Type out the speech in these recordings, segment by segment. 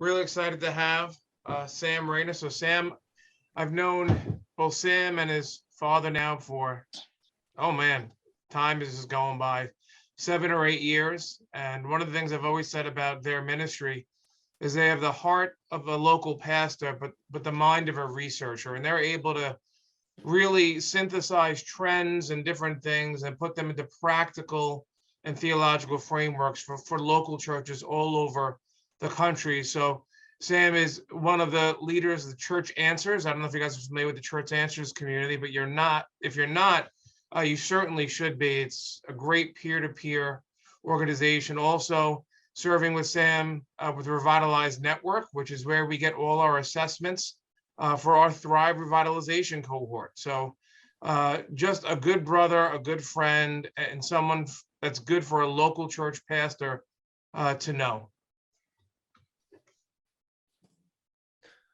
really excited to have Sam Reyna. So Sam, I've known both Sam and his father now for, oh man, time is just going by, 7 or 8 years. And one of the things I've always said about their ministry is they have the heart of a local pastor, but the mind of a researcher, and they're able to really synthesize trends and different things and put them into practical and theological frameworks for local churches all over the country. So Sam is one of the leaders of the Church Answers. I don't know if you guys are familiar with the Church Answers community, but you're not. If you're not, you certainly should be. It's a great peer-to-peer organization. Also serving with Sam with Revitalize Network, which is where we get all our assessments for our Thrive Revitalization cohort. So just a good brother, a good friend, and someone that's good for a local church pastor to know.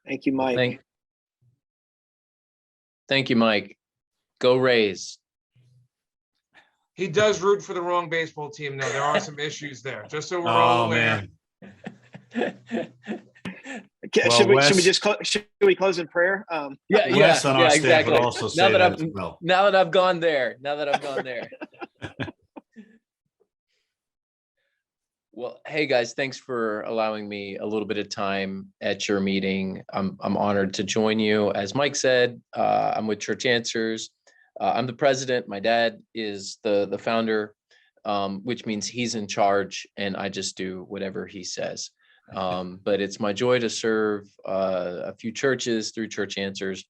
Thank you, Mike. Thank you, Mike. Go Rays. He does root for the wrong baseball team, though. There are some issues there, just so we're all aware. Well, should we close in prayer? Wes on our staff exactly. would also say that as well. Now that I've gone there. Well, hey guys, thanks for allowing me a little bit of time at your meeting. I'm honored to join you. As Mike said, I'm with Church Answers. I'm the president. My dad is the founder, which means he's in charge, and I just do whatever he says. But it's my joy to serve a few churches through Church Answers.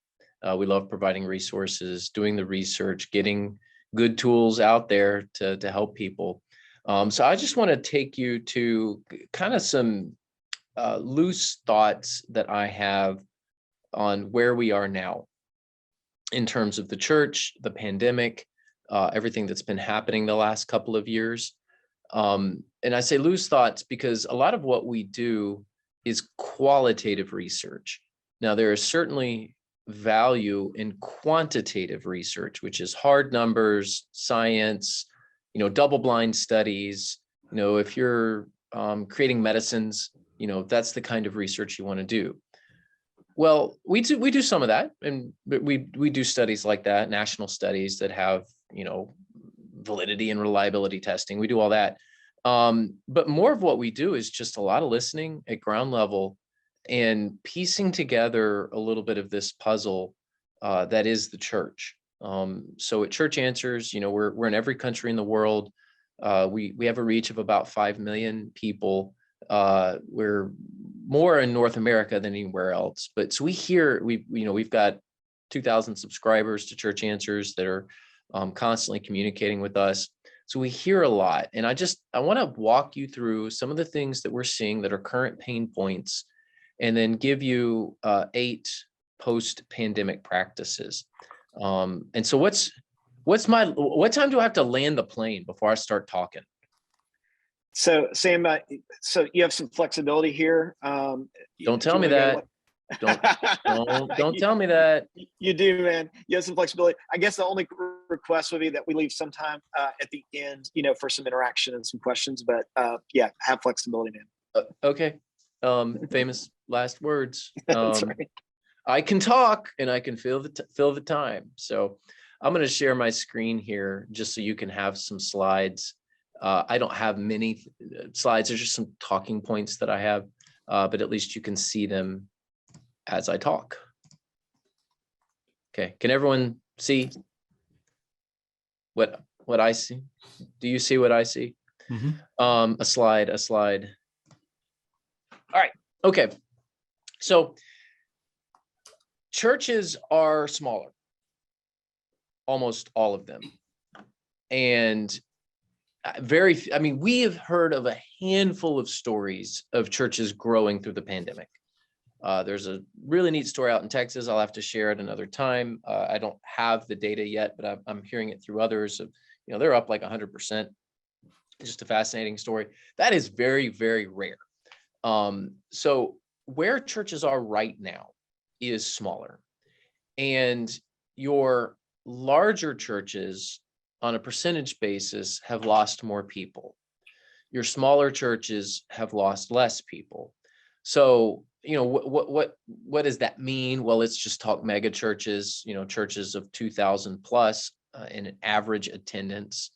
We love providing resources, doing the research, getting good tools out there to help people. So I just want to take you to kind of some loose thoughts that I have on where we are now in terms of the church, the pandemic, everything that's been happening the last couple of years. And I say loose thoughts because a lot of what we do is qualitative research. Now, there is certainly value in quantitative research, which is hard numbers, science, double-blind studies. If you're creating medicines, that's the kind of research you want to do. Well, we do some of that, and we do studies like that, national studies that have, validity and reliability testing. We do all that. But more of what we do is just a lot of listening at ground level and piecing together a little bit of this puzzle that is the church. So at Church Answers, we're in every country in the world. We have a reach of about 5 million people. We're more in North America than anywhere else. But so we've got 2,000 subscribers to Church Answers that are constantly communicating with us. So we hear a lot. And I want to walk you through some of the things that we're seeing that are current pain points, and then give you 8 post-pandemic practices. And so what time do I have to land the plane before I start talking? So Sam, so you have some flexibility here. Don't tell me that. Don't tell me that. You do, man. You have some flexibility. I guess the only request would be that we leave some time at the end, for some interaction and some questions. But have flexibility, man. Okay. Famous last words. That's right. I can talk and I can fill the time. So I'm going to share my screen here just so you can have some slides. I don't have many slides. There's just some talking points that I have, but at least you can see them as I talk. Okay. Can everyone see what I see? Do you see what I see? Mm-hmm. A slide. All right. Okay. So churches are smaller, almost all of them. And we have heard of a handful of stories of churches growing through the pandemic. There's a really neat story out in Texas. I'll have to share it another time. I don't have the data yet, but I'm hearing it through others. They're up like 100%. Just a fascinating story. That is very, very rare. So where churches are right now is smaller, and your larger churches on a percentage basis have lost more people. Your smaller churches have lost less people. So, what does that mean? Well, let's just talk mega churches, churches of 2,000 plus in an average attendance.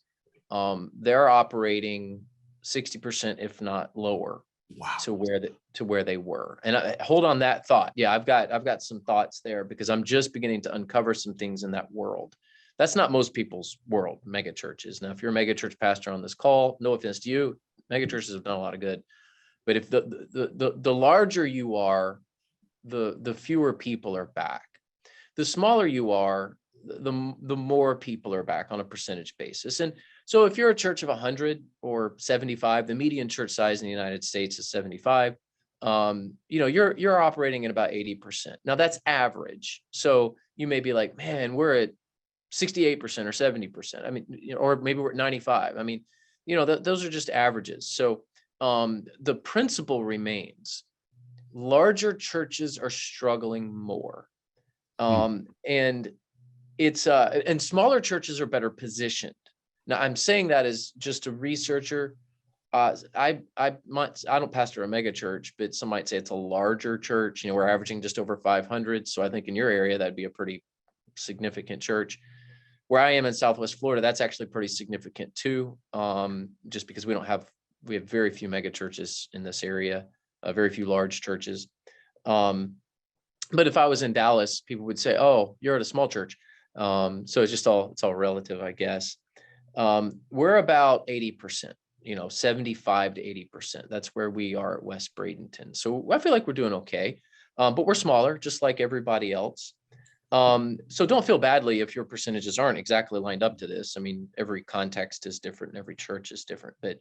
They're operating 60%, if not lower, Wow. to where they were. And hold on that thought. Yeah, I've got some thoughts there because I'm just beginning to uncover some things in that world. That's not most people's world, mega churches. Now, if you're a mega church pastor on this call, no offense to you, mega churches have done a lot of good. But if the larger you are, the fewer people are back. The smaller you are, the more people are back on a percentage basis. And so if you're a church of 100 or 75, the median church size in the United States is 75. You're operating at about 80%. Now that's average. So you may be like, man, we're at 68% or 70%. I mean, or maybe we're at 95. I mean, those are just averages. So the principle remains: larger churches are struggling more. And it's and smaller churches are better positioned. Now, I'm saying that as just a researcher. I don't pastor a mega church, but some might say it's a larger church. We're averaging just over 500. So I think in your area, that'd be a pretty significant church. Where I am in Southwest Florida, that's actually pretty significant too. Just because we have very few mega churches in this area, very few large churches. But if I was in Dallas, people would say, "Oh, you're at a small church." So it's all relative, I guess. We're about 80%, 75 to 80%. That's where we are at West Bradenton. So I feel like we're doing okay, but we're smaller, just like everybody else. So don't feel badly if your percentages aren't exactly lined up to this. I mean, every context is different and every church is different. But,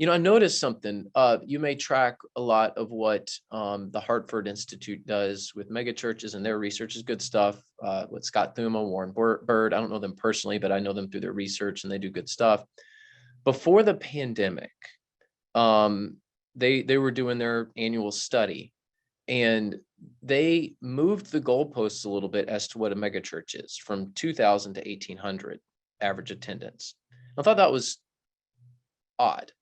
I noticed something. You may track a lot of what the Hartford Institute does with mega churches, and their research is good stuff. With Scott Thuma, Warren Bird. I don't know them personally, but I know them through their research, and they do good stuff. Before the pandemic, they were doing their annual study, and they moved the goalposts a little bit as to what a megachurch is, from 2,000 to 1,800 average attendance. I thought that was odd.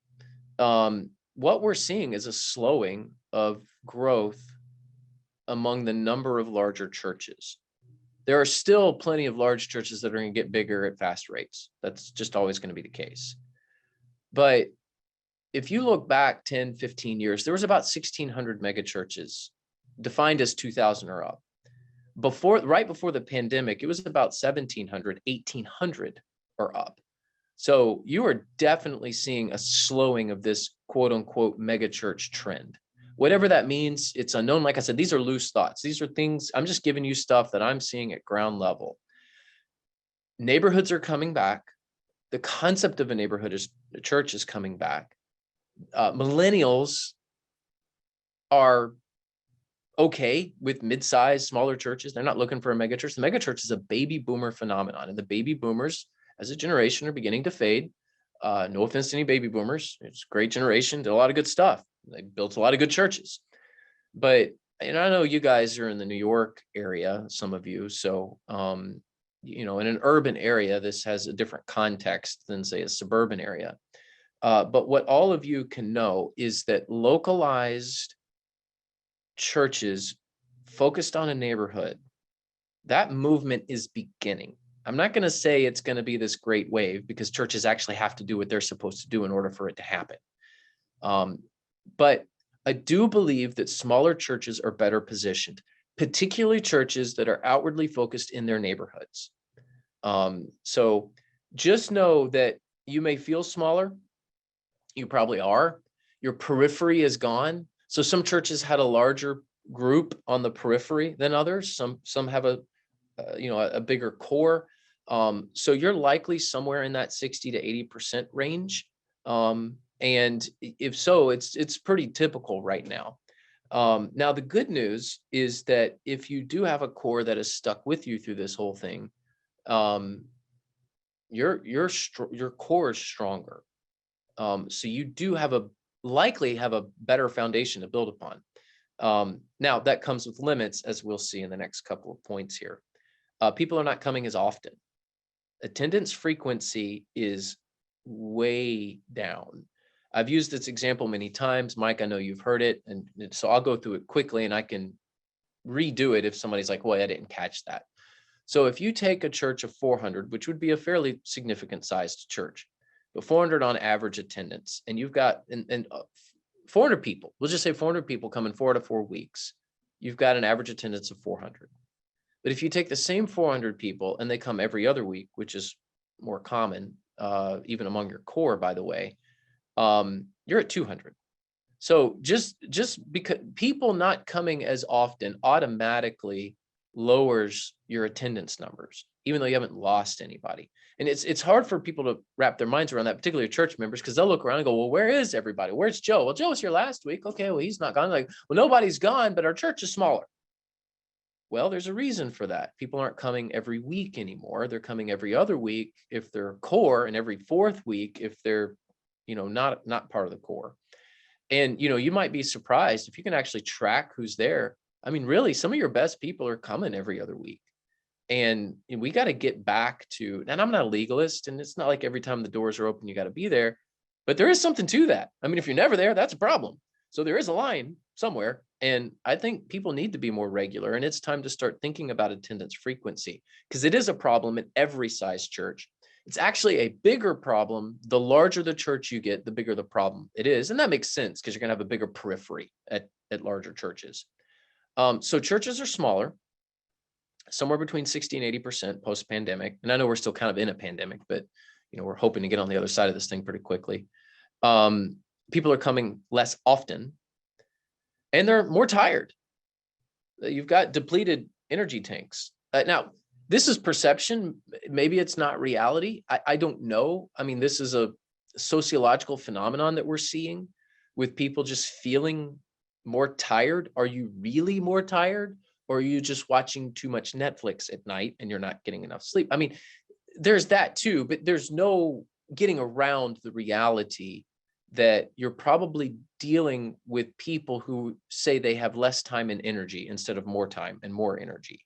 What we're seeing is a slowing of growth among the number of larger churches. There are still plenty of large churches that are going to get bigger at fast rates. That's just always going to be the case. But if you look back 10, 15 years, there was about 1,600 megachurches defined as 2,000 or up. Right before the pandemic, it was about 1,700, 1,800 or up. So you are definitely seeing a slowing of this quote unquote megachurch trend. Whatever that means, it's unknown. Like I said, these are loose thoughts. These are things, I'm just giving you stuff that I'm seeing at ground level. Neighborhoods are coming back. The concept of a church is coming back. Millennials are okay with mid-sized, smaller churches. They're not looking for a mega church. The mega church is a baby boomer phenomenon, and the baby boomers as a generation are beginning to fade. No offense to any baby boomers. It's a great generation, did a lot of good stuff. They built a lot of good churches. But, and I know you guys are in the New York area, some of you. So, in an urban area, this has a different context than, say, a suburban area. But what all of you can know is that localized churches focused on a neighborhood, that movement is beginning. I'm not going to say it's going to be this great wave, because churches actually have to do what they're supposed to do in order for it to happen. But I do believe that smaller churches are better positioned, particularly churches that are outwardly focused in their neighborhoods. So just know that you may feel smaller. You probably are. Your periphery is gone. So some churches had a larger group on the periphery than others. Some have a bigger core. So you're likely somewhere in that 60 to 80% range. And if so, it's pretty typical right now. Now, the good news is that if you do have a core that is stuck with you through this whole thing, your core is stronger. So you do likely have a better foundation to build upon. Now that comes with limits, as we'll see in the next couple of points here. People are not coming as often. Attendance frequency is way down. I've used this example many times. Mike, I know you've heard it. And so I'll go through it quickly and I can redo it if somebody's like, well, I didn't catch that. So if you take a church of 400, which would be a fairly significant sized church, but 400 on average attendance, and you've got 400 people, we'll just say 400 people coming 4 to 4 weeks, you've got an average attendance of 400. But if you take the same 400 people and they come every other week, which is more common, even among your core, by the way, you're at 200. So just because people not coming as often automatically lowers your attendance numbers, even though you haven't lost anybody. And it's hard for people to wrap their minds around that, particularly church members, because they'll look around and go, well, where is everybody? Where's Joe? Well, Joe was here last week. Okay, well, he's not gone. Like, well, nobody's gone, but our church is smaller. Well, there's a reason for that. People aren't coming every week anymore. They're coming every other week if they're core, and every fourth week if they're, not part of the core. And, you might be surprised if you can actually track who's there. I mean, really, some of your best people are coming every other week. And we got to get back to, and I'm not a legalist, and it's not like every time the doors are open, you got to be there, but there is something to that. I mean, if you're never there, that's a problem. So there is a line somewhere. And I think people need to be more regular, and it's time to start thinking about attendance frequency, because it is a problem in every size church. It's actually a bigger problem. The larger the church you get, the bigger the problem it is. And that makes sense because you're going to have a bigger periphery at larger churches. So churches are smaller, somewhere between 60 and 80% post-pandemic. And I know we're still kind of in a pandemic, but we're hoping to get on the other side of this thing pretty quickly. People are coming less often, and they're more tired. You've got depleted energy tanks. Now, this is perception. Maybe it's not reality. I don't know. I mean, this is a sociological phenomenon that we're seeing with people just feeling more tired. Are you really more tired? Or are you just watching too much Netflix at night and you're not getting enough sleep? I mean, there's that too, but there's no getting around the reality that you're probably dealing with people who say they have less time and energy instead of more time and more energy.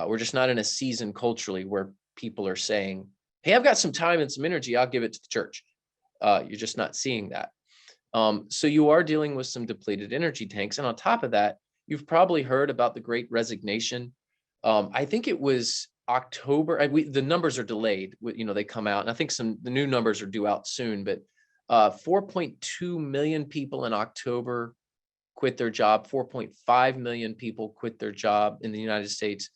We're just not in a season culturally where people are saying, hey, I've got some time and some energy, I'll give it to the church. You're just not seeing that. So you are dealing with some depleted energy tanks. And on top of that, you've probably heard about the Great Resignation. I think it was October. The numbers are delayed. They come out, and I think the new numbers are due out soon. But 4.2 million people in October quit their job. 4.5 million people quit their job in the United States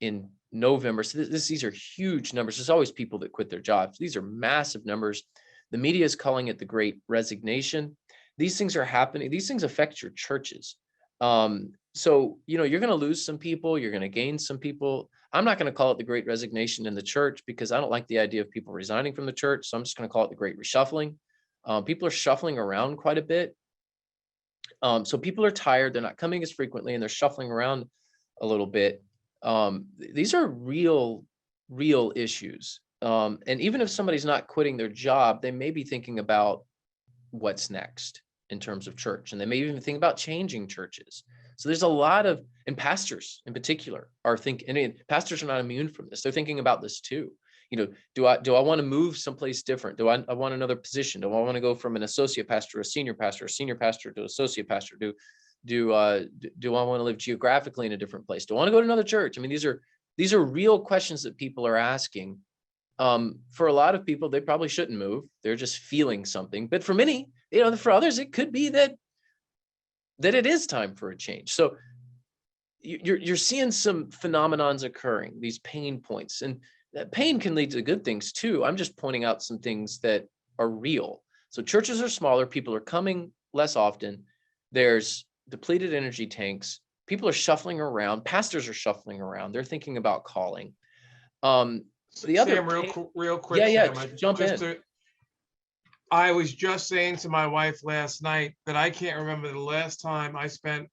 in November. So these are huge numbers. There's always people that quit their jobs. These are massive numbers. The media is calling it the Great Resignation. These things are happening. These things affect your churches. So, you're going to lose some people. You're going to gain some people. I'm not going to call it the Great Resignation in the church because I don't like the idea of people resigning from the church. So I'm just going to call it the Great Reshuffling. People are shuffling around quite a bit. So people are tired. They're not coming as frequently, and they're shuffling around a little bit. These are real issues. And even if somebody's not quitting their job, they may be thinking about what's next in terms of church. And they may even think about changing churches. So there's a lot of, and pastors in particular are thinking, and pastors are not immune from this. They're thinking about this too. Do I want to move someplace different? Do I want another position? Do I want to go from an associate pastor to a senior pastor to associate pastor? Do I want to live geographically in a different place? Do I want to go to another church? I mean, these are real questions that people are asking. For a lot of people, they probably shouldn't move. They're just feeling something. But for many, for others, it could be that it is time for a change. So you're seeing some phenomenons occurring, these pain points, and that pain can lead to good things too. I'm just pointing out some things that are real. So churches are smaller. People are coming less often. There's depleted energy tanks. People are shuffling around. Pastors are shuffling around. They're thinking about calling. The other Sam, real quick. Yeah, Sam, jump in. I was just saying to my wife last night that I can't remember the last time I spent,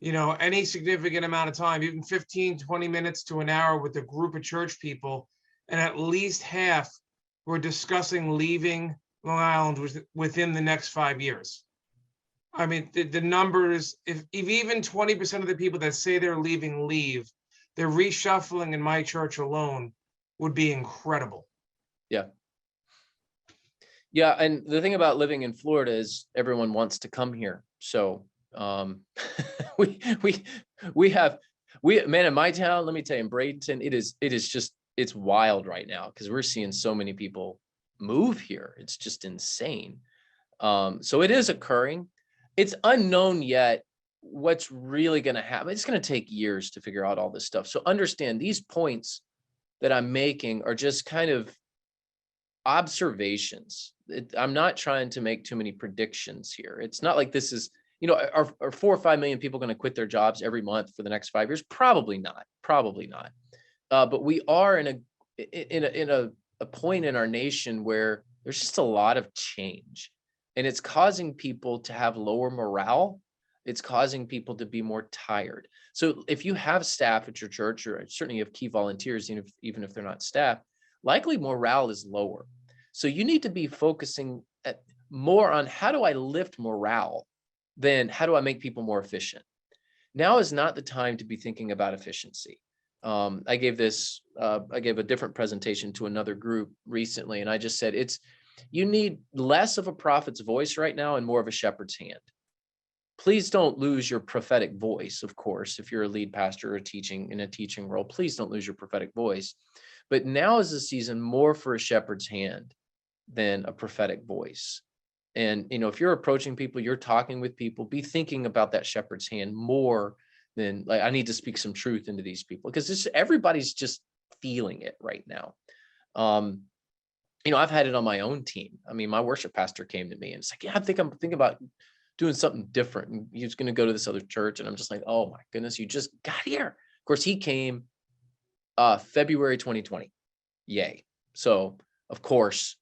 any significant amount of time, even 15, 20 minutes to an hour with a group of church people, and at least half were discussing leaving Long Island within the next 5 years. I mean, the numbers, if even 20% of the people that say they're leaving leave, they're reshuffling in my church alone would be incredible. Yeah, and the thing about living in Florida is everyone wants to come here. So we we man, in my town, let me tell you, in Bradenton, it is just, it's wild right now because we're seeing so many people move here. It's just insane. So it is occurring. It's unknown yet what's really going to happen. It's going to take years to figure out all this stuff. So understand these points that I'm making are just kind of observations. I'm not trying to make too many predictions here. It's not like this is, are 4 or 5 million people going to quit their jobs every month for the next 5 years? Probably not. Probably not. But we are in a point in our nation where there's just a lot of change, and it's causing people to have lower morale. It's causing people to be more tired. So if you have staff at your church, or certainly you have key volunteers, even if they're not staff, likely morale is lower. So you need to be focusing more on how do I lift morale than how do I make people more efficient. Now is not the time to be thinking about efficiency. I gave a different presentation to another group recently, and I just said you need less of a prophet's voice right now and more of a shepherd's hand. Please don't lose your prophetic voice, of course. If you're a lead pastor or teaching in a teaching role, please don't lose your prophetic voice. But now is the season more for a shepherd's hand than a prophetic voice. And, if you're approaching people, you're talking with people, be thinking about that shepherd's hand more than like, I need to speak some truth into these people, because everybody's just feeling it right now. I've had it on my own team. I mean, my worship pastor came to me and it's like, yeah, I'm thinking about doing something different. And he was going to go to this other church. And I'm just like, oh my goodness, you just got here. Of course, he came February 2020. Yay. So of course,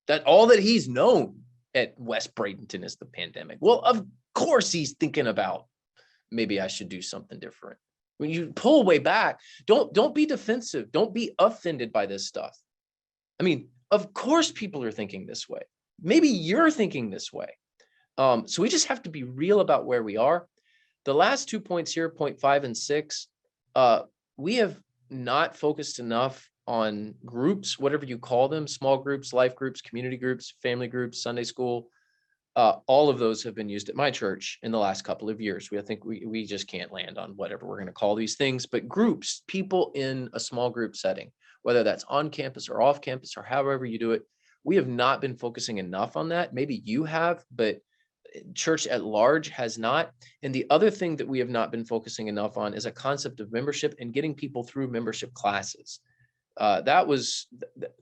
that all that he's known at West Bradenton is the pandemic. Well, of course he's thinking about maybe I should do something different. When you pull way back, don't be defensive. Don't be offended by this stuff. I mean, of course people are thinking this way. Maybe you're thinking this way. So we just have to be real about where we are. The last 2 points here, point 5 and 6, we have not focused enough on groups, whatever you call them, small groups, life groups, community groups, family groups, Sunday school. All of those have been used at my church in the last couple of years. I think we just can't land on whatever we're going to call these things, but groups, people in a small group setting, whether that's on campus or off campus or however you do it, we have not been focusing enough on that. Maybe you have, but church at large has not. And the other thing that we have not been focusing enough on is a concept of membership and getting people through membership classes. That was,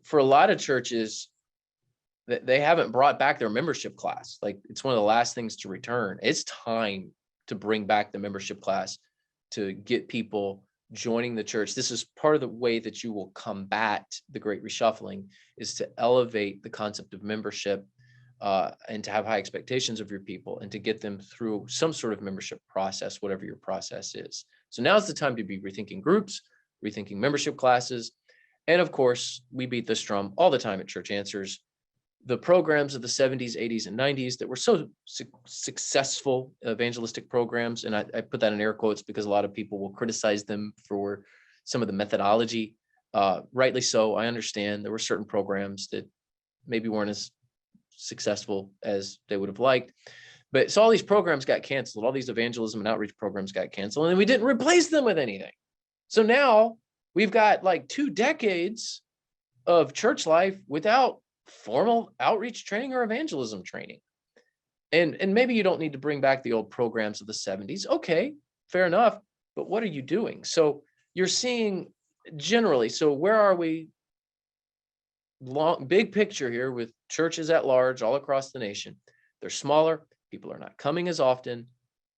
for a lot of churches, they haven't brought back their membership class. Like, it's one of the last things to return. It's time to bring back the membership class to get people joining the church. This is part of the way that you will combat the great reshuffling, is to elevate the concept of membership and to have high expectations of your people and to get them through some sort of membership process, whatever your process is. So now's the time to be rethinking groups, rethinking membership classes. And of course, we beat this drum all the time at Church Answers. The programs of the 70s, 80s, and 90s that were so successful evangelistic programs, and I put that in air quotes because a lot of people will criticize them for some of the methodology. Rightly so, I understand there were certain programs that maybe weren't as successful as they would have liked. But so all these programs got canceled, all these evangelism and outreach programs got canceled, and we didn't replace them with anything. So now we've got like 2 decades of church life without formal outreach training or evangelism training. And maybe you don't need to bring back the old programs of the 70s. Okay, fair enough. But what are you doing? So you're seeing generally, so where are we? Big picture here with churches at large all across the nation. They're smaller. People are not coming as often.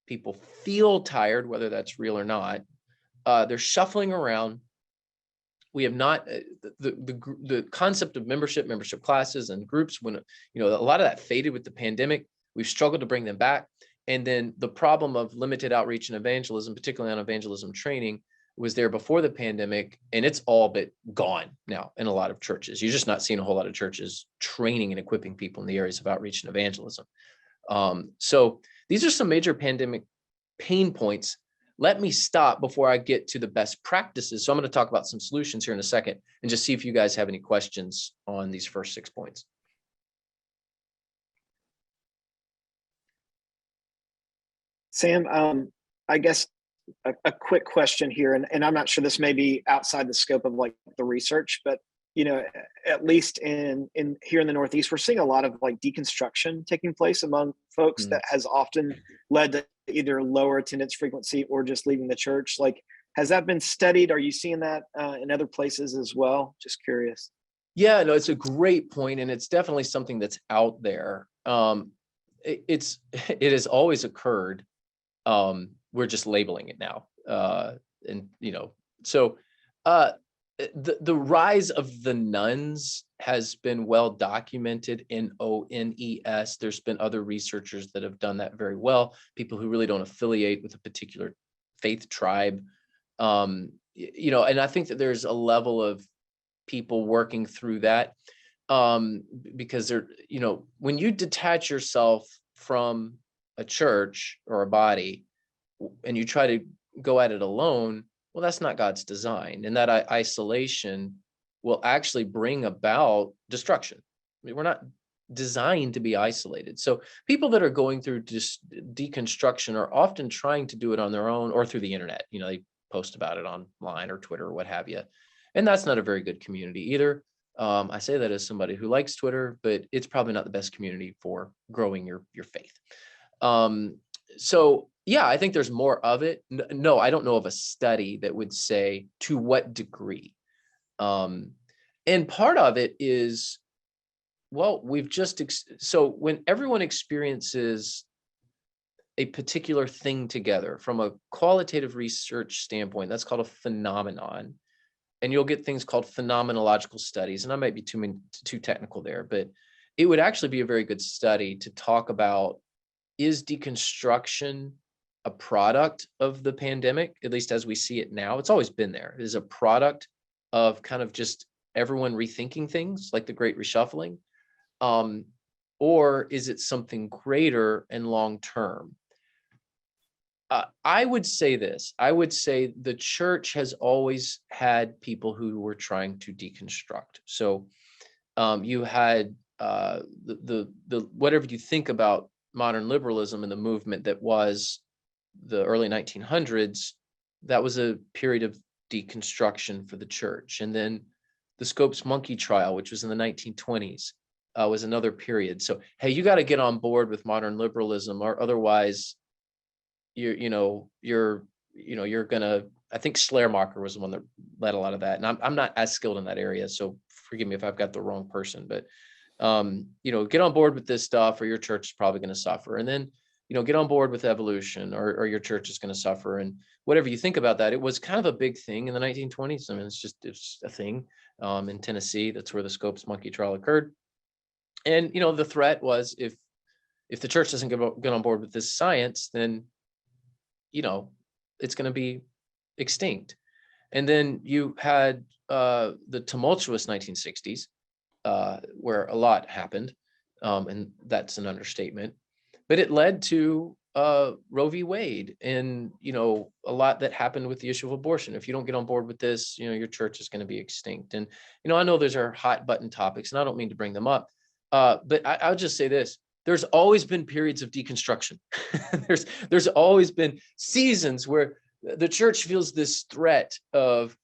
People feel tired, whether that's real or not. They're shuffling around. We have not the concept of membership classes and groups, when a lot of that faded with the pandemic. We've struggled to bring them back. And then the problem of limited outreach and evangelism, particularly on evangelism training, was there before the pandemic, and it's all but gone now in a lot of churches. You're just not seeing a whole lot of churches training and equipping people in the areas of outreach and evangelism. So these are some major pandemic pain points. Let me stop before I get to the best practices. So I'm going to talk about some solutions here in a second and just see if you guys have any questions on these first 6 points. Sam, I guess a quick question here, and I'm not sure, this may be outside the scope of like the research, but at least in here in the Northeast, we're seeing a lot of like deconstruction taking place among folks that has often led to either lower attendance frequency or just leaving the church. Like, has that been studied? Are you seeing that in other places as well? Just curious. Yeah, no, it's a great point, and it's definitely something that's out there. It has always occurred. We're just labeling it now, and so the rise of the nuns has been well documented in ONES. There's been other researchers that have done that very well. People who really don't affiliate with a particular faith tribe, and I think that there's a level of people working through that, because they're, when you detach yourself from a church or a body and you try to go at it alone, well, that's not God's design. And that isolation will actually bring about destruction. I mean, we're not designed to be isolated. So people that are going through just deconstruction are often trying to do it on their own or through the internet. They post about it online or Twitter or what have you. And that's not a very good community either. I say that as somebody who likes Twitter, but it's probably not the best community for growing your faith. So yeah, I think there's more of it. No, I don't know of a study that would say to what degree. And part of it is, well, so when everyone experiences a particular thing together from a qualitative research standpoint, that's called a phenomenon. And you'll get things called phenomenological studies. And I might be too technical there, but it would actually be a very good study to talk about, is deconstruction a product of the pandemic, at least as we see it now? It's always been there. It is a product of kind of just everyone rethinking things like the Great Reshuffling. Or is it something greater and long-term? I would say this. I would say the church has always had people who were trying to deconstruct. So you had the whatever you think about modern liberalism and the movement that was the early 1900s, that was a period of deconstruction for the church. And then the Scopes monkey trial, which was in the 1920s, was another period. So, hey, you got to get on board with modern liberalism, or otherwise you're gonna, I think Schleiermacher was the one that led a lot of that. And I'm not as skilled in that area, so forgive me if I've got the wrong person, but get on board with this stuff or your church is probably going to suffer. And then, get on board with evolution or your church is going to suffer. And whatever you think about that, it was kind of a big thing in the 1920s. I mean, it's a thing in Tennessee. That's where the Scopes monkey trial occurred. And, the threat was if the church doesn't get on board with this science, then it's going to be extinct. And then you had the tumultuous 1960s, where a lot happened, and that's an understatement. But it led to Roe v. Wade, and a lot that happened with the issue of abortion. If you don't get on board with this, your church is going to be extinct. And I know those are hot button topics, and I don't mean to bring them up, but I'll just say this. There's always been periods of deconstruction. there's always been seasons where the church feels this threat of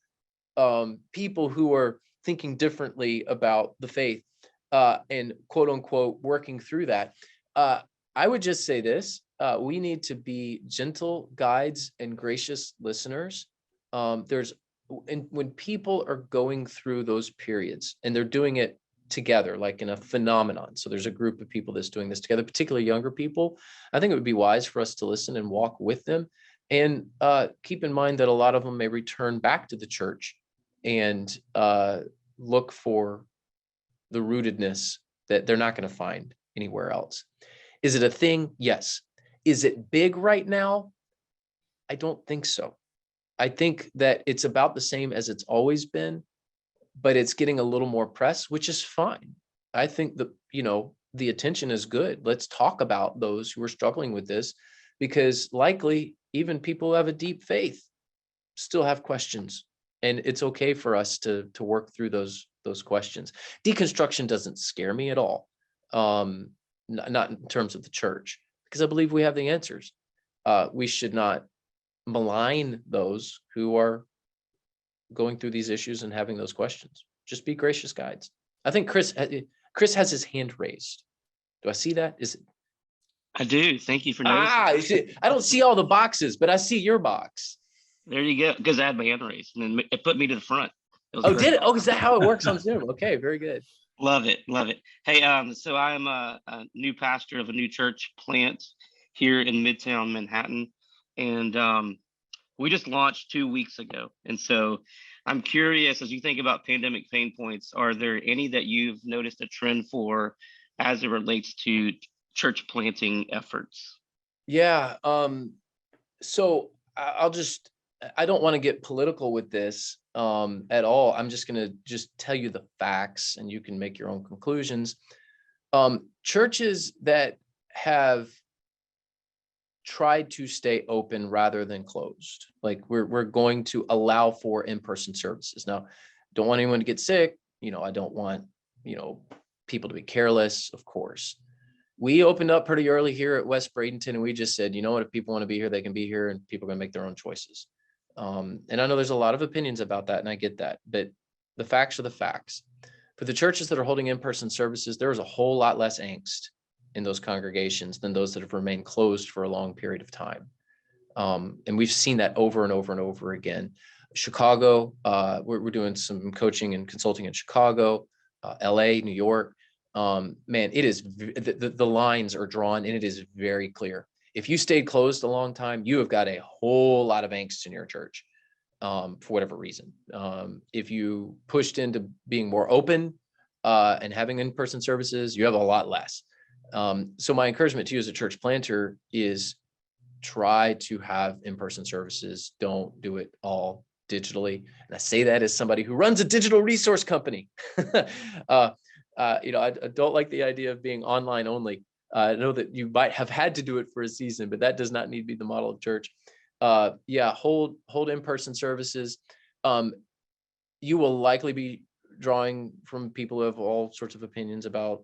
people who are thinking differently about the faith, and quote unquote working through that. I would just say this: we need to be gentle guides and gracious listeners. When people are going through those periods and they're doing it together, like in a phenomenon. So there's a group of people that's doing this together, particularly younger people. I think it would be wise for us to listen and walk with them, and keep in mind that a lot of them may return back to the church and look for the rootedness that they're not going to find anywhere else. Is it a thing? Yes. Is it big right now? I don't think so. I think that it's about the same as it's always been, but it's getting a little more press, which is fine. I think that, the attention is good. Let's talk about those who are struggling with this, because likely even people who have a deep faith still have questions, and it's okay for us to work through those questions. Deconstruction doesn't scare me at all. Not in terms of the church, because I believe we have the answers. we should not malign those who are going through these issues and having those questions. Just be gracious guides. I think Chris has his hand raised. Do I see that? Is it? I do. Thank you for noticing. I don't see all the boxes, but I see your box. There you go. Because I had my hand raised, and then it put me to the front. Oh, did it? Oh, is that how it works on Zoom? Okay, very good. Love it. Love it. Hey, so I'm a new pastor of a new church plant here in Midtown Manhattan. And we just launched 2 weeks ago. And so I'm curious, as you think about pandemic pain points, are there any that you've noticed a trend for as it relates to church planting efforts? Yeah. So I don't want to get political with this at all. I'm just going to just tell you the facts and you can make your own conclusions. Churches that have tried to stay open rather than closed, like we're going to allow for in-person services. Now, don't want anyone to get sick. I don't want, people to be careless, of course. We opened up pretty early here at West Bradenton, and we just said, if people want to be here, they can be here, and people are going to make their own choices. And I know there's a lot of opinions about that, and I get that, but the facts are the facts. For the churches that are holding in-person services, there is a whole lot less angst in those congregations than those that have remained closed for a long period of time. And we've seen that over and over and over again. Chicago, we're doing some coaching and consulting in Chicago, LA, New York. Man, it is, the lines are drawn and it is very clear. If you stayed closed a long time, you have got a whole lot of angst in your church for whatever reason. If you pushed into being more open and having in-person services, you have a lot less. So my encouragement to you as a church planter is try to have in-person services. Don't do it all digitally. And I say that as somebody who runs a digital resource company. I don't like the idea of being online only. I know that you might have had to do it for a season, but that does not need to be the model of church. Hold in-person services. You will likely be drawing from people who have all sorts of opinions about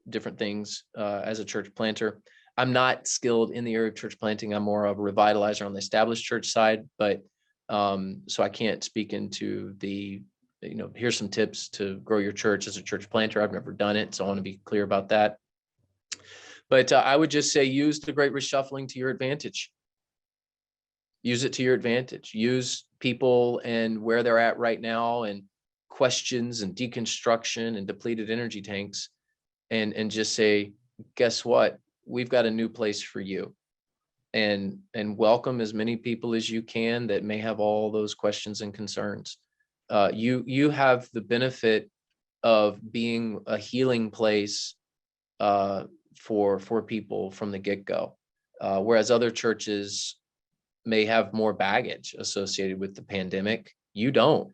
different things as a church planter. I'm not skilled in the area of church planting. I'm more of a revitalizer on the established church side, but so I can't speak into the, here's some tips to grow your church as a church planter. I've never done it, so I want to be clear about that. But I would just say use the great reshuffling to your advantage. Use it to your advantage. Use people and where they're at right now and questions and deconstruction and depleted energy tanks and just say, guess what? We've got a new place for you. And welcome as many people as you can that may have all those questions and concerns. You have the benefit of being a healing place for people from the get-go, whereas other churches may have more baggage associated with the pandemic. You don't.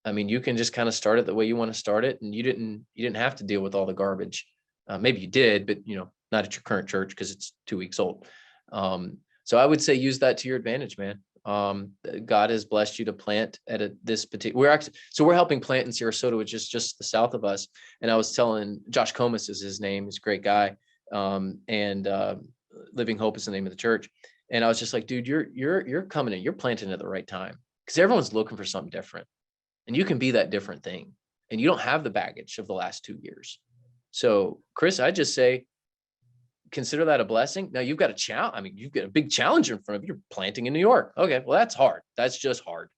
I mean, you can just kind of start it the way you want to start it, and you didn't have to deal with all the garbage. Maybe you did, but not at your current church because it's 2 weeks old. So I would say use that to your advantage, man. God has blessed you to plant at this particular. We're helping plant in Sarasota, which is just the south of us. And I was telling Josh Comas is his name. He's a great guy. And Living Hope is the name of the church. And I was just like, dude, you're coming in. You're planting at the right time because everyone's looking for something different, and you can be that different thing. And you don't have the baggage of the last 2 years. So, Chris, I just say, consider that a blessing. Now you've got a challenge. I mean, you've got a big challenge in front of you. You're planting in New York. Okay, well, that's hard. That's just hard.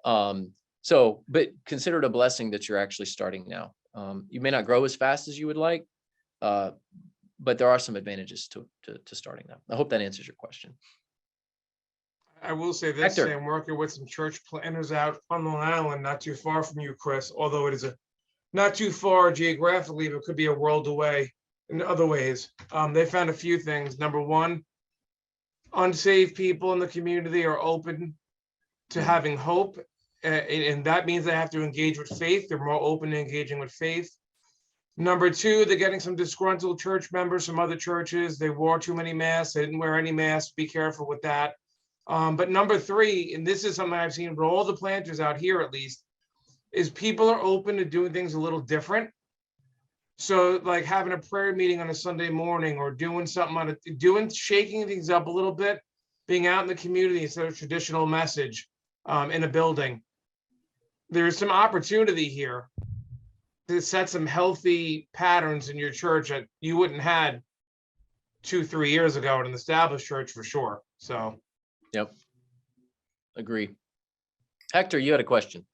But consider it a blessing that you're actually starting now. You may not grow as fast as you would like, but there are some advantages to starting now. I hope that answers your question. I will say this, Hector. I'm working with some church planners out on Long Island, not too far from you, Chris, although it is not too far geographically, but could be a world away in other ways. They found a few things. Number one, unsaved people in the community are open to having hope. And that means they have to engage with faith. They're more open to engaging with faith. Number two, they're getting some disgruntled church members from other churches. They wore too many masks. They didn't wear any masks. Be careful with that. But number three, and this is something I've seen for all the planters out here at least, is people are open to doing things a little different. So like having a prayer meeting on a Sunday morning or doing something shaking things up a little bit, being out in the community instead of traditional message in a building. There is some opportunity here to set some healthy patterns in your church that you wouldn't had 2-3 years ago at an established church for sure. So, Yep. Agree. Hector, you had a question.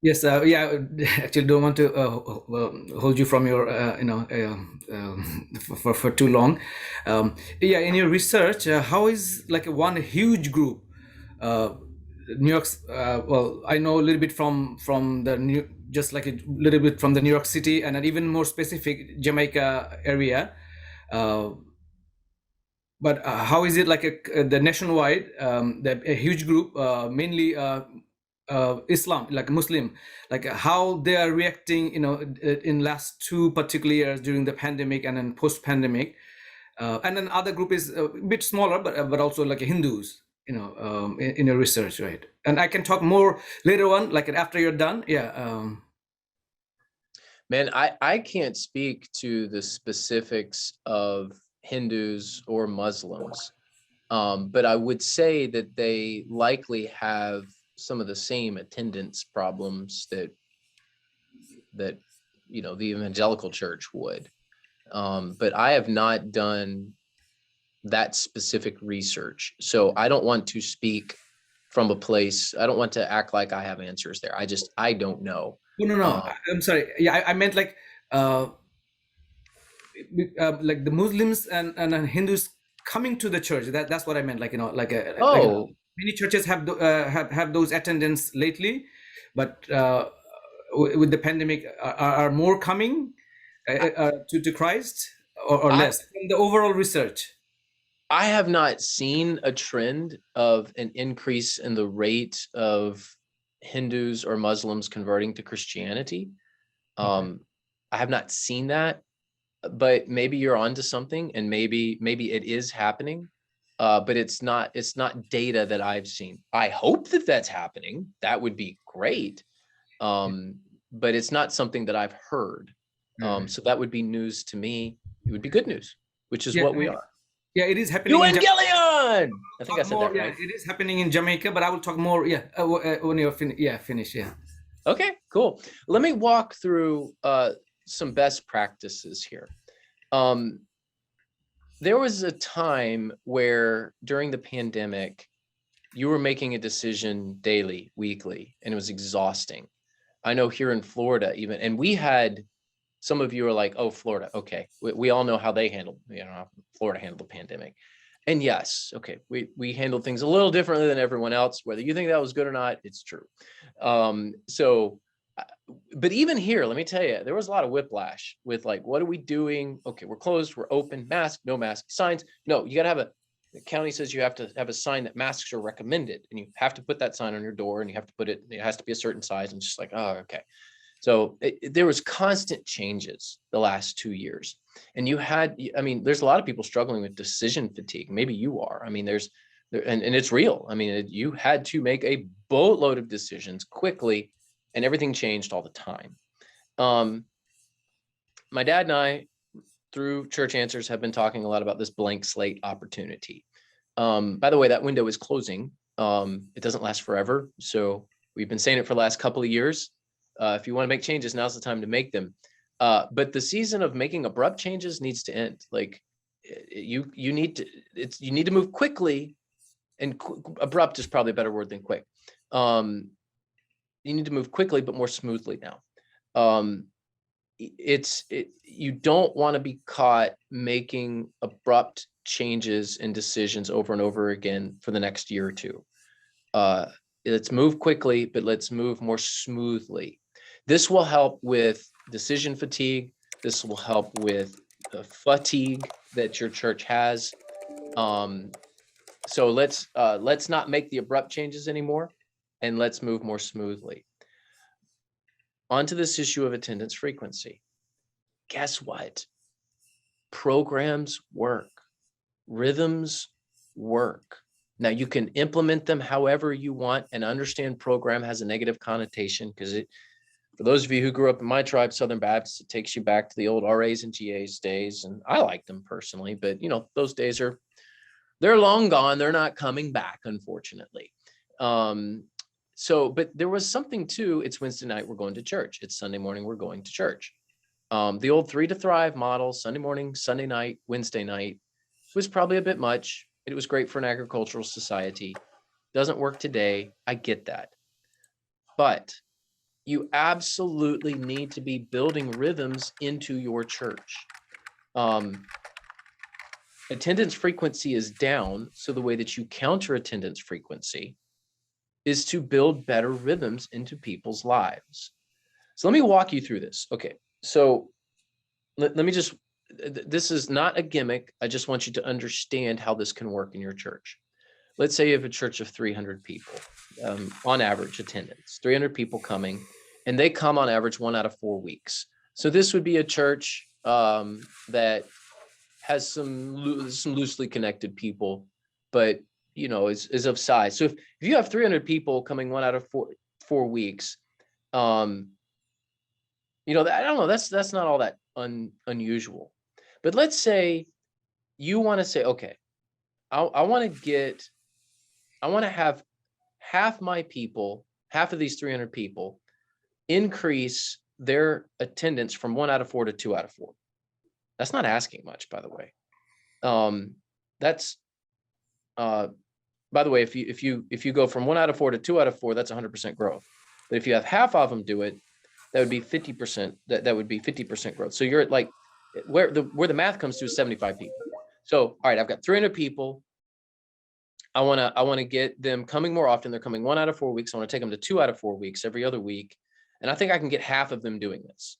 Yes, yeah, actually don't want to hold you from your, for too long. Yeah, in your research, how is like one huge group, New York's, well, I know a little bit from just like a little bit from the New York City and an even more specific Jamaica area. But how is it like the nationwide, a huge group, mainly Islam, like Muslim, like how they are reacting, in last 2 particular years during the pandemic and then post-pandemic, and then other group is a bit smaller, but also like Hindus, in your research, right? And I can talk more later on, like after you're done. Yeah. Man, I can't speak to the specifics of Hindus or Muslims, but I would say that they likely have some of the same attendance problems that the evangelical church would. But I have not done that specific research, so I don't want to speak from a place. I don't want to act like I have answers there. I don't know. No. I'm sorry. Yeah, I meant like the Muslims and Hindus coming to the church. That's what I meant. Like many churches have those attendance lately, but with the pandemic, are more coming to Christ or less from the overall research? I have not seen a trend of an increase in the rate of Hindus or Muslims converting to Christianity. I have not seen that, but maybe you're onto something, and maybe it is happening, but it's not data that I've seen. I hope that that's happening. That would be great, but it's not something that I've heard. So that would be news to me. It would be good news, which is what we are. Yeah, it is happening. Evangelion! I think I said that right. Yeah, it is happening in Jamaica, but I will talk more. Yeah, when you're finished. Yeah. Okay, cool. Let me walk through some best practices here. There was a time where during the pandemic, you were making a decision daily, weekly, and it was exhausting. I know here in Florida even, and we had, some of you are like, oh, Florida, okay. We all know how they handled, how Florida handled the pandemic. And yes, okay, we handled things a little differently than everyone else. Whether you think that was good or not, it's true. But even here, let me tell you, there was a lot of whiplash with like, what are we doing? Okay, we're closed, we're open, mask, no mask, signs. No, you got to the county says you have to have a sign that masks are recommended, and you have to put that sign on your door, and you have to put it has to be a certain size, and just like, oh, okay. So there was constant changes the last 2 years. And there's a lot of people struggling with decision fatigue. Maybe you are. And it's real. You had to make a boatload of decisions quickly, and everything changed all the time. My dad and I, through Church Answers, have been talking a lot about this blank slate opportunity. By the way, that window is closing. It doesn't last forever. So we've been saying it for the last couple of years. If you want to make changes, now's the time to make them. But the season of making abrupt changes needs to end. Like you need to move quickly, and abrupt is probably a better word than quick. You need to move quickly, but more smoothly now. You don't want to be caught making abrupt changes and decisions over and over again for the next year or two. Let's move quickly, but let's move more smoothly. This will help with decision fatigue. This will help with the fatigue that your church has. So let's not make the abrupt changes anymore, and let's move more smoothly. Onto this issue of attendance frequency. Guess what? Programs work. Rhythms work. Now you can implement them however you want, and understand program has a negative connotation because For those of you who grew up in my tribe, Southern Baptist, it takes you back to the old RAs and GAs days. And I like them personally, but those days they're long gone. They're not coming back, unfortunately. But there was something too. It's Wednesday night, we're going to church. It's Sunday morning, we're going to church. The old 3 to Thrive model, Sunday morning, Sunday night, Wednesday night, was probably a bit much. It was great for an agricultural society. Doesn't work today. I get that. But you absolutely need to be building rhythms into your church. Attendance frequency is down. So the way that you counter attendance frequency is to build better rhythms into people's lives. So let me walk you through this. Okay. So let me just, this is not a gimmick. I just want you to understand how this can work in your church. Let's say you have a church of 300 people, on average attendance, 300 people coming, and they come on average 1 out of 4 weeks. So this would be a church that has some loosely connected people, but is of size. So if you have 300 people coming 1 out of 4 weeks, I don't know, that's not all that unusual. But let's say you want to say, okay, I want to have half my people, half of these 300 people, increase their attendance from 1 out of 4 to 2 out of 4. That's not asking much, by the way. By the way, if you go from 1 out of 4 to 2 out of 4, that's 100% growth. But if you have half of them do it, that would be 50%. That would be 50% growth. So you're at like where the math comes to is 75 people. So all right, I've got 300 people. I want to get them coming more often. They're coming 1 out of 4 weeks. I want to take them to 2 out of 4 weeks every other week. And I think I can get half of them doing this.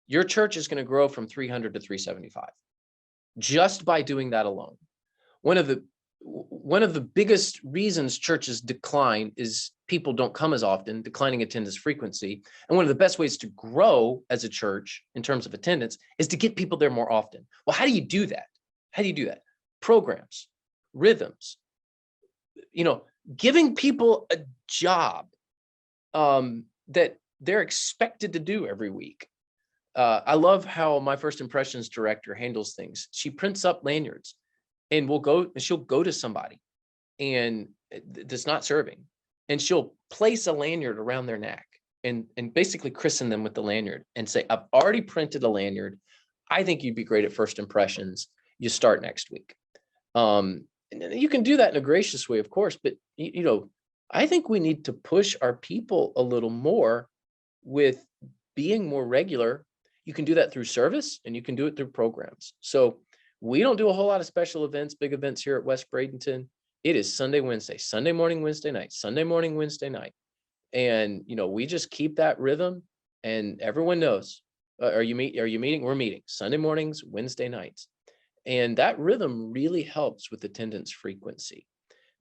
Your church is going to grow from 300 to 375 just by doing that alone. One of the biggest reasons churches decline is people don't come as often, declining attendance frequency. And one of the best ways to grow as a church in terms of attendance is to get people there more often. Well, how do you do that? Programs, rhythms, giving people a job that they're expected to do every week. I love how my first impressions director handles things. She prints up lanyards and she'll go to somebody and that's not serving, and she'll place a lanyard around their neck and basically christen them with the lanyard and say, I've already printed a lanyard. I think you'd be great at first impressions. You start next week. And you can do that in a gracious way, of course, but I think we need to push our people a little more with being more regular. You can do that through service and you can do it through programs. So we don't do a whole lot of special events, big events here at West Bradenton. It is Sunday, Wednesday, Sunday morning, Wednesday night, Sunday morning, Wednesday night. And, we just keep that rhythm and everyone knows, are you meeting? We're meeting Sunday mornings, Wednesday nights. And that rhythm really helps with attendance frequency.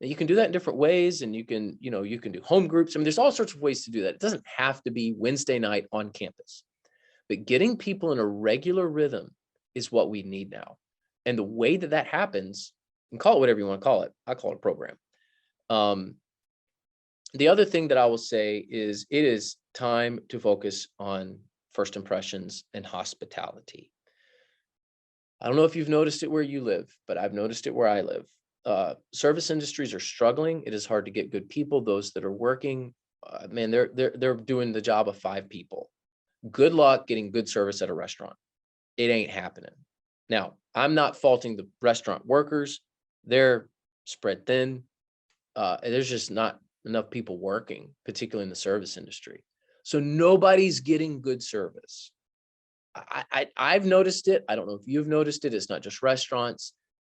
Now you can do that in different ways, and you can do home groups. I mean, there's all sorts of ways to do that. It doesn't have to be Wednesday night on campus, but getting people in a regular rhythm is what we need now. And the way that happens, and call it whatever you want to call it, I call it a program. The other thing that I will say is it is time to focus on first impressions and hospitality. I don't know if you've noticed it where you live, but I've noticed it where I live. Service industries are struggling. It is hard to get good people. Those that are working, man, they're doing the job of 5 people. Good luck getting good service at a restaurant. It ain't happening. Now, I'm not faulting the restaurant workers. They're spread thin. There's just not enough people working, particularly in the service industry. So nobody's getting good service. I've noticed it. I don't know if you've noticed it. It's not just restaurants.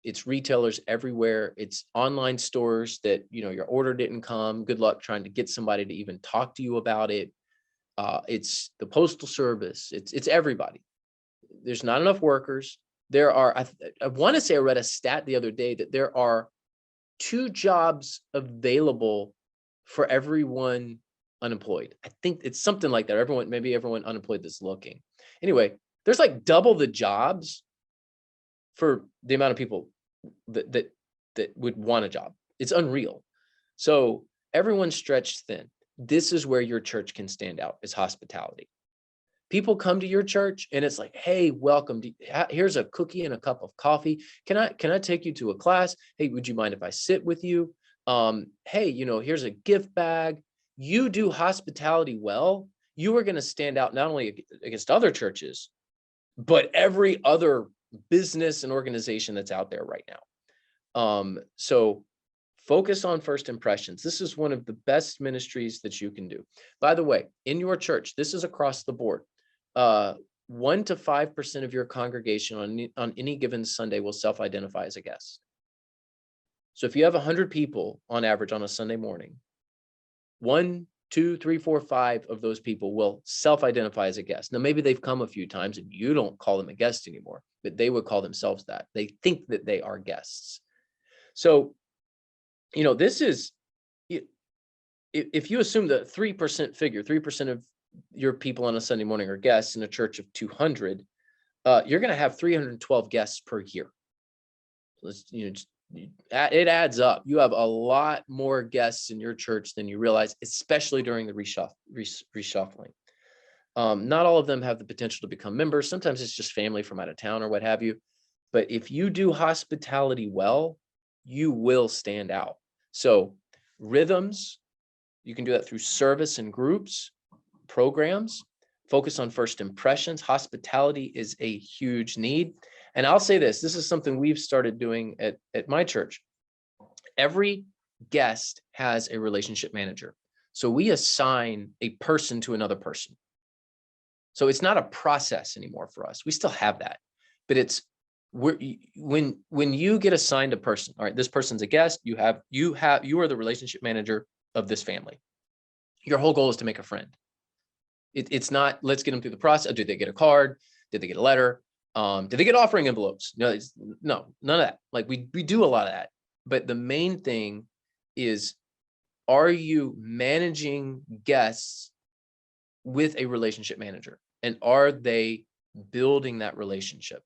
It's retailers everywhere. It's online stores that, your order didn't come. Good luck trying to get somebody to even talk to you about it. It's the postal service. It's everybody. There's not enough workers. There are, I want to say I read a stat the other day that there are 2 jobs available for everyone unemployed. I think it's something like that. Maybe everyone unemployed that's looking. Anyway, there's like double the jobs for the amount of people that would want a job. It's unreal. So everyone's stretched thin. this is where your church can stand out, is hospitality. People come to your church and it's like, hey, welcome. Here's a cookie and a cup of coffee. Can I take you to a class? Hey, would you mind if I sit with you? Hey, here's a gift bag. You do hospitality well, you are going to stand out not only against other churches, but every other business and organization that's out there right now. So focus on first impressions. This is one of the best ministries that you can do. By the way, in your church, this is across the board. 1 to 5% of your congregation on any given Sunday will self-identify as a guest. So if you have 100 people on average on a Sunday morning, 1, 2, 3, 4, 5 of those people will self-identify as a guest. Now, maybe they've come a few times and you don't call them a guest anymore, but they would call themselves that. They think that they are guests. So, this is, if you assume the 3% figure, 3% of your people on a Sunday morning are guests in a church of 200, you're going to have 312 guests per year. It adds up. You have a lot more guests in your church than you realize, especially during the reshuffling. Not all of them have the potential to become members. Sometimes it's just family from out of town or what have you. But if you do hospitality well, you will stand out. So rhythms, you can do that through service and groups, programs, focus on first impressions. Hospitality is a huge need. And I'll say this is something we've started doing at my church. Every guest has a relationship manager. So we assign a person to another person. So it's not a process anymore for us. We still have that, but it's when you get assigned a person, all right, this person's a guest, you are the relationship manager of this family. Your whole goal is to make a friend. It's not, let's get them through the process. Did they get a card? Did they get a letter? Did they get offering envelopes? No, none of that. Like we do a lot of that. But the main thing is, are you managing guests with a relationship manager? And are they building that relationship?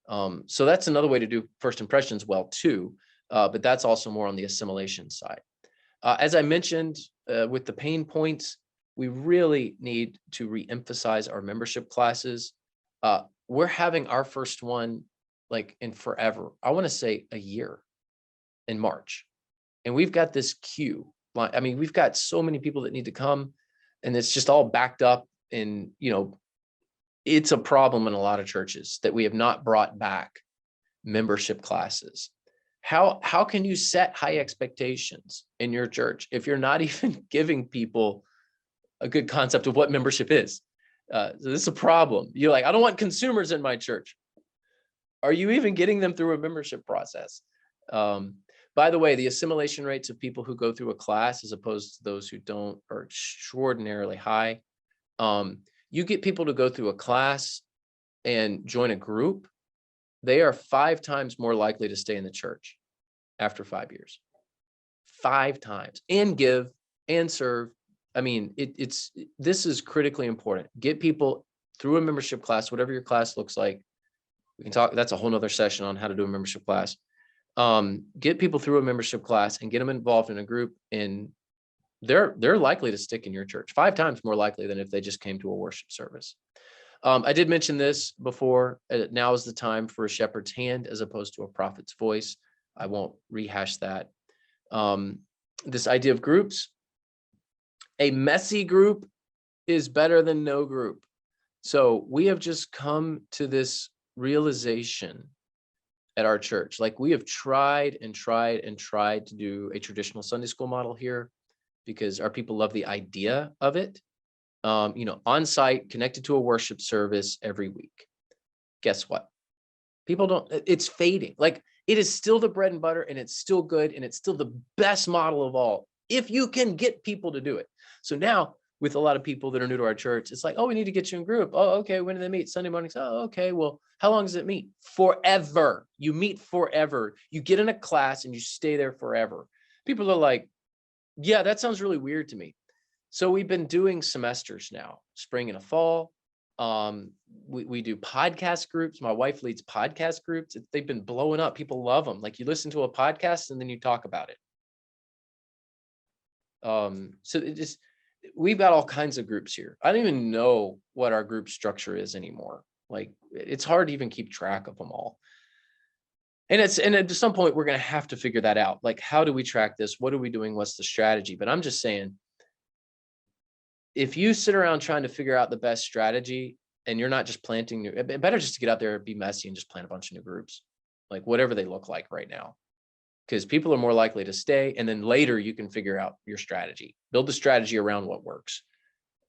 So that's another way to do first impressions well too. But that's also more on the assimilation side. As I mentioned, with the pain points, we really need to re-emphasize our membership classes. We're having our first one like in forever. I want to say a year in March. And we've got this queue. I mean, we've got so many people that need to come and it's just all backed up. And, it's a problem in a lot of churches that we have not brought back membership classes. How can you set high expectations in your church if you're not even giving people a good concept of what membership is? So this is a problem. You're like, I don't want consumers in my church. Are you even getting them through a membership process? By the way, the assimilation rates of people who go through a class as opposed to those who don't are extraordinarily high. You get people to go through a class and join a group, they are 5 times more likely to stay in the church after 5 years. 5 times, and give and serve. I mean, this is critically important. Get people through a membership class, whatever your class looks like. We can talk, that's a whole nother session on how to do a membership class. Get people through a membership class and get them involved in a group, and they're likely to stick in your church 5 times more likely than if they just came to a worship service. I did mention this before. Now is the time for a shepherd's hand as opposed to a prophet's voice. I won't rehash that. This idea of groups, a messy group is better than no group. So we have just come to this realization at our church. Like, we have tried and tried and tried to do a traditional Sunday school model here because our people love the idea of it. On site, connected to a worship service every week. Guess what? People don't, it's fading. Like, it is still the bread and butter, and it's still good, and it's still the best model of all, if you can get people to do it. So now, with a lot of people that are new to our church, it's like, oh, we need to get you in group. Oh, okay. When do they meet? Sunday mornings. Oh, okay. Well, how long does it meet? Forever. You meet forever. You get in a class and you stay there forever. People are like, yeah, that sounds really weird to me. So we've been doing semesters now, spring and a fall. We do podcast groups. My wife leads podcast groups. They've been blowing up. People love them. Like, you listen to a podcast and then you talk about it. So it just, we've got all kinds of groups here. I don't even know what our group structure is anymore. Like, it's hard to even keep track of them all. And at some point, we're going to have to figure that out. Like, how do we track this? What are we doing? What's the strategy? But I'm just saying, if you sit around trying to figure out the best strategy and you're not just planting new, better just to get out there and be messy and just plant a bunch of new groups, like whatever they look like right now, because people are more likely to stay. And then later you can figure out your strategy, build the strategy around what works.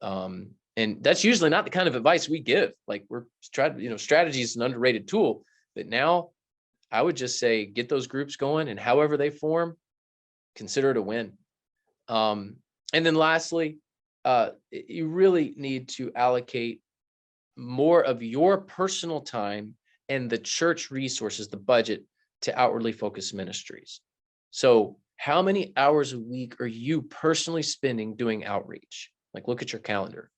And that's usually not the kind of advice we give. Like, strategy is an underrated tool, but now I would just say, get those groups going, and however they form, consider it a win. And then lastly, you really need to allocate more of your personal time and the church resources, the budget, to outwardly focused ministries. So how many hours a week are you personally spending doing outreach? Like, look at your calendar.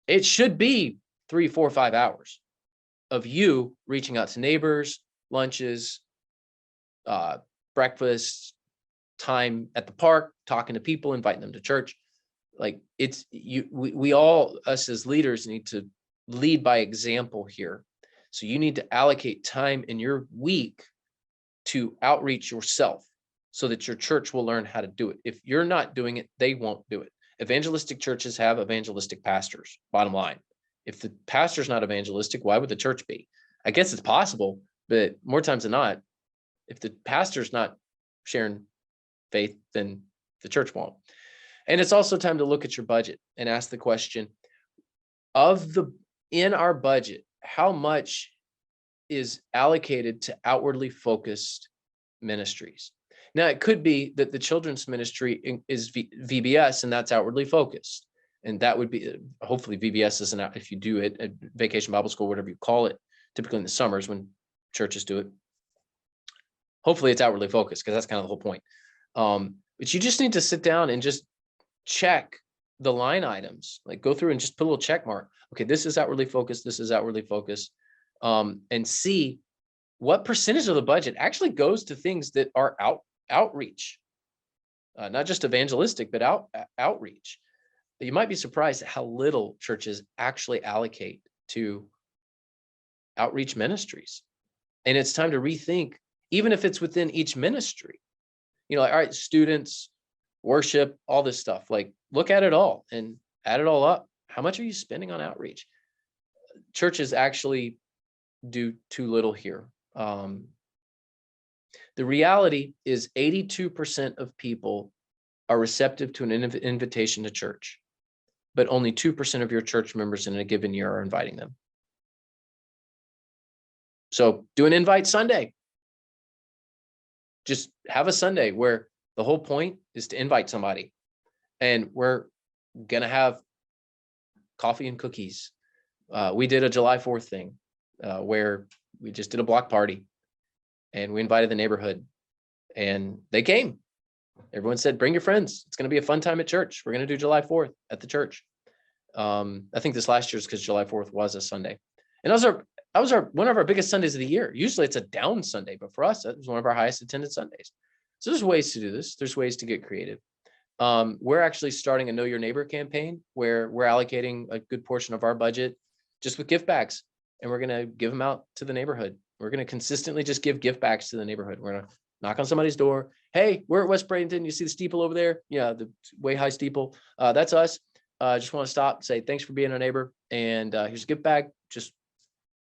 It should be 3, 4, 5 hours of you reaching out to neighbors, lunches, breakfast, time at the park, talking to people, inviting them to church. Like, we all, us as leaders, need to lead by example here. So you need to allocate time in your week to outreach yourself so that your church will learn how to do it. If you're not doing it, they won't do it. Evangelistic churches have evangelistic pastors, bottom line. If the pastor's not evangelistic, why would the church be? I guess it's possible, but more times than not, if the pastor's not sharing faith, then the church won't. And it's also time to look at your budget and ask the question in our budget, how much is allocated to outwardly focused ministries? Now, it could be that the children's ministry is VBS, and that's outwardly focused. And that would be, hopefully VBS isn't out, if you do it at Vacation Bible School, whatever you call it, typically in the summers when churches do it. Hopefully it's outwardly focused, because that's kind of the whole point. But you just need to sit down and just check the line items, like go through and just put a little check mark. Okay, this is outwardly focused. This is outwardly focused. And see what percentage of the budget actually goes to things that are outreach, not just evangelistic, but outreach. You might be surprised at how little churches actually allocate to outreach ministries. And it's time to rethink, even if it's within each ministry, like, all right, students, worship, all this stuff, like, look at it all and add it all up. How much are you spending on outreach? Churches actually do too little here. The reality is 82% of people are receptive to an invitation to church, but only 2% of your church members in a given year are inviting them. So do an invite Sunday. Just have a Sunday where the whole point is to invite somebody, and we're going to have coffee and cookies. We did a July 4th thing where we just did a block party, and we invited the neighborhood, and they came. Everyone said, bring your friends. It's going to be a fun time at church. We're going to do July 4th at the church. I think this last year is because July 4th was a Sunday. And that was one of our biggest Sundays of the year. Usually it's a down Sunday, but for us, that was one of our highest attended Sundays. So there's ways to do this. There's ways to get creative. We're actually starting a Know Your Neighbor campaign where we're allocating a good portion of our budget just with gift bags, and we're going to give them out to the neighborhood. We're going to consistently just give gift bags to the neighborhood. We're going to knock on somebody's door. Hey, we're at West Bradenton. You see the steeple over there? Yeah, the way high steeple. That's us. Just want to stop, say thanks for being a neighbor, and here's a gift bag. Just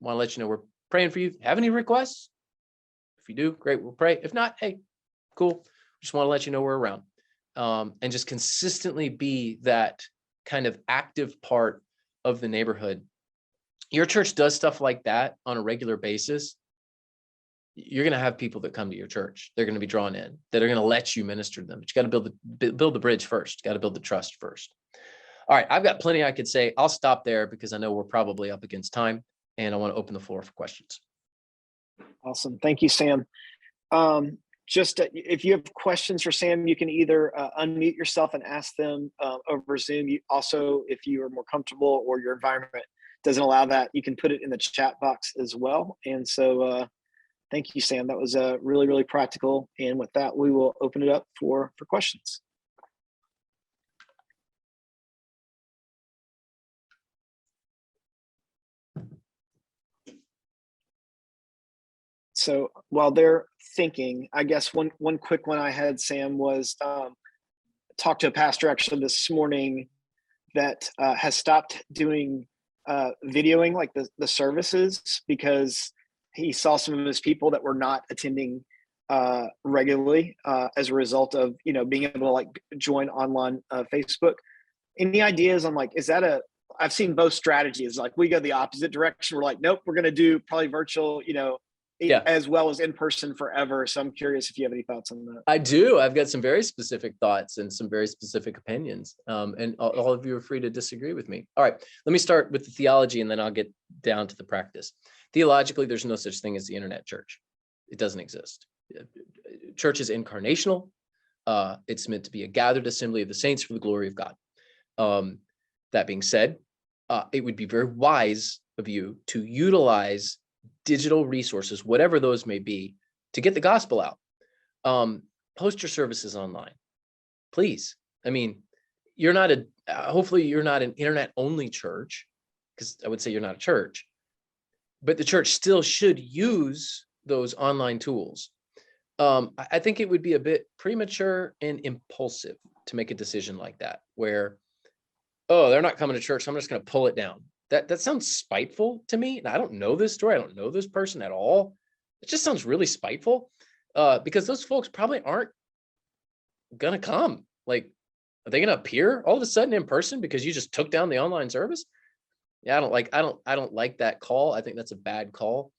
want to let you know we're praying for you. Have any requests? If you do, great, we'll pray. If not, hey, cool. Just want to let you know we're around. And just consistently be that kind of active part of the neighborhood. Your church does stuff like that on a regular basis. You're going to have people that come to your church. They're going to be drawn in, that are going to let you minister to them. But you got to build the bridge first. Got to build the trust first. All right, I've got plenty I could say. I'll stop there because I know we're probably up against time, and I want to open the floor for questions. Awesome. Thank you, Sam. Just if you have questions for Sam, you can either unmute yourself and ask them over Zoom. Also, if you are more comfortable or your environment doesn't allow that, you can put it in the chat box as well. And so thank you, Sam. That was really, really practical. And with that, we will open it up for questions. So while they're thinking, I guess one quick one I had, Sam, was talked to a pastor actually this morning that has stopped doing videoing like the services because he saw some of his people that were not attending regularly as a result of being able to like join online Facebook. Any ideas on like, is that I've seen both strategies. Like we go the opposite direction. We're like, nope, we're going to do probably virtual, as well as in person forever. So I'm curious if you have any thoughts on that. I do. I've got some very specific thoughts and some very specific opinions. And all of you are free to disagree with me. All right, let me start with the theology and then I'll get down to the practice. Theologically, there's no such thing as the internet church. It doesn't exist. Church is incarnational. It's meant to be a gathered assembly of the saints for the glory of God. That being said, it would be very wise of you to utilize digital resources, whatever those may be, to get the gospel out. Post your services online, please. I mean, hopefully you're not an internet only church, because I would say you're not a church, but the church still should use those online tools. I think it would be a bit premature and impulsive to make a decision like that, where, oh, they're not coming to church, so I'm just going to pull it down. That sounds spiteful to me. And I don't know this story. I don't know this person at all. It just sounds really spiteful because those folks probably aren't going to come. Like, are they going to appear all of a sudden in person because you just took down the online service? Yeah, I don't like that call. I think that's a bad call.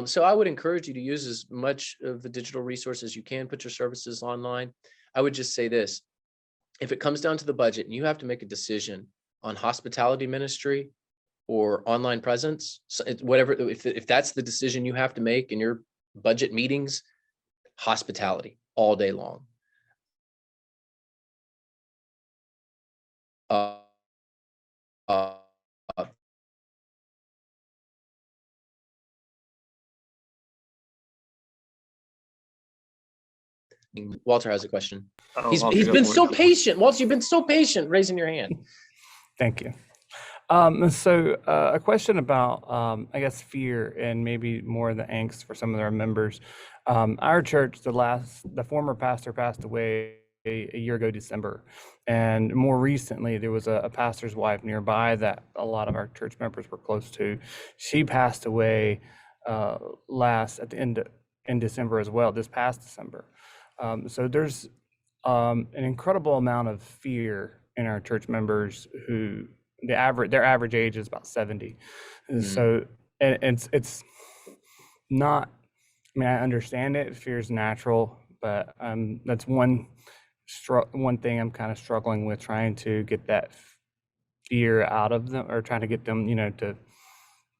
So I would encourage you to use as much of the digital resources as you can, put your services online. I would just say this: if it comes down to the budget and you have to make a decision on hospitality ministry or online presence, whatever, if that's the decision you have to make in your budget meetings, hospitality all day long. Walter has a question. Oh, He's Walter, go been for so it. patient. Walter, you've been so patient raising your hand. Thank you. So a question about, I guess, fear and maybe more of the angst for some of our members. Our church, the former pastor passed away a year ago, December. And more recently, there was a pastor's wife nearby that a lot of our church members were close to. She passed away in December as well, this past December. So there's an incredible amount of fear in our church members who their average age is about 70. So it's not, I mean, I understand it. Fear is natural, but that's one thing I'm kind of struggling with, trying to get that fear out of them, or trying to get them, to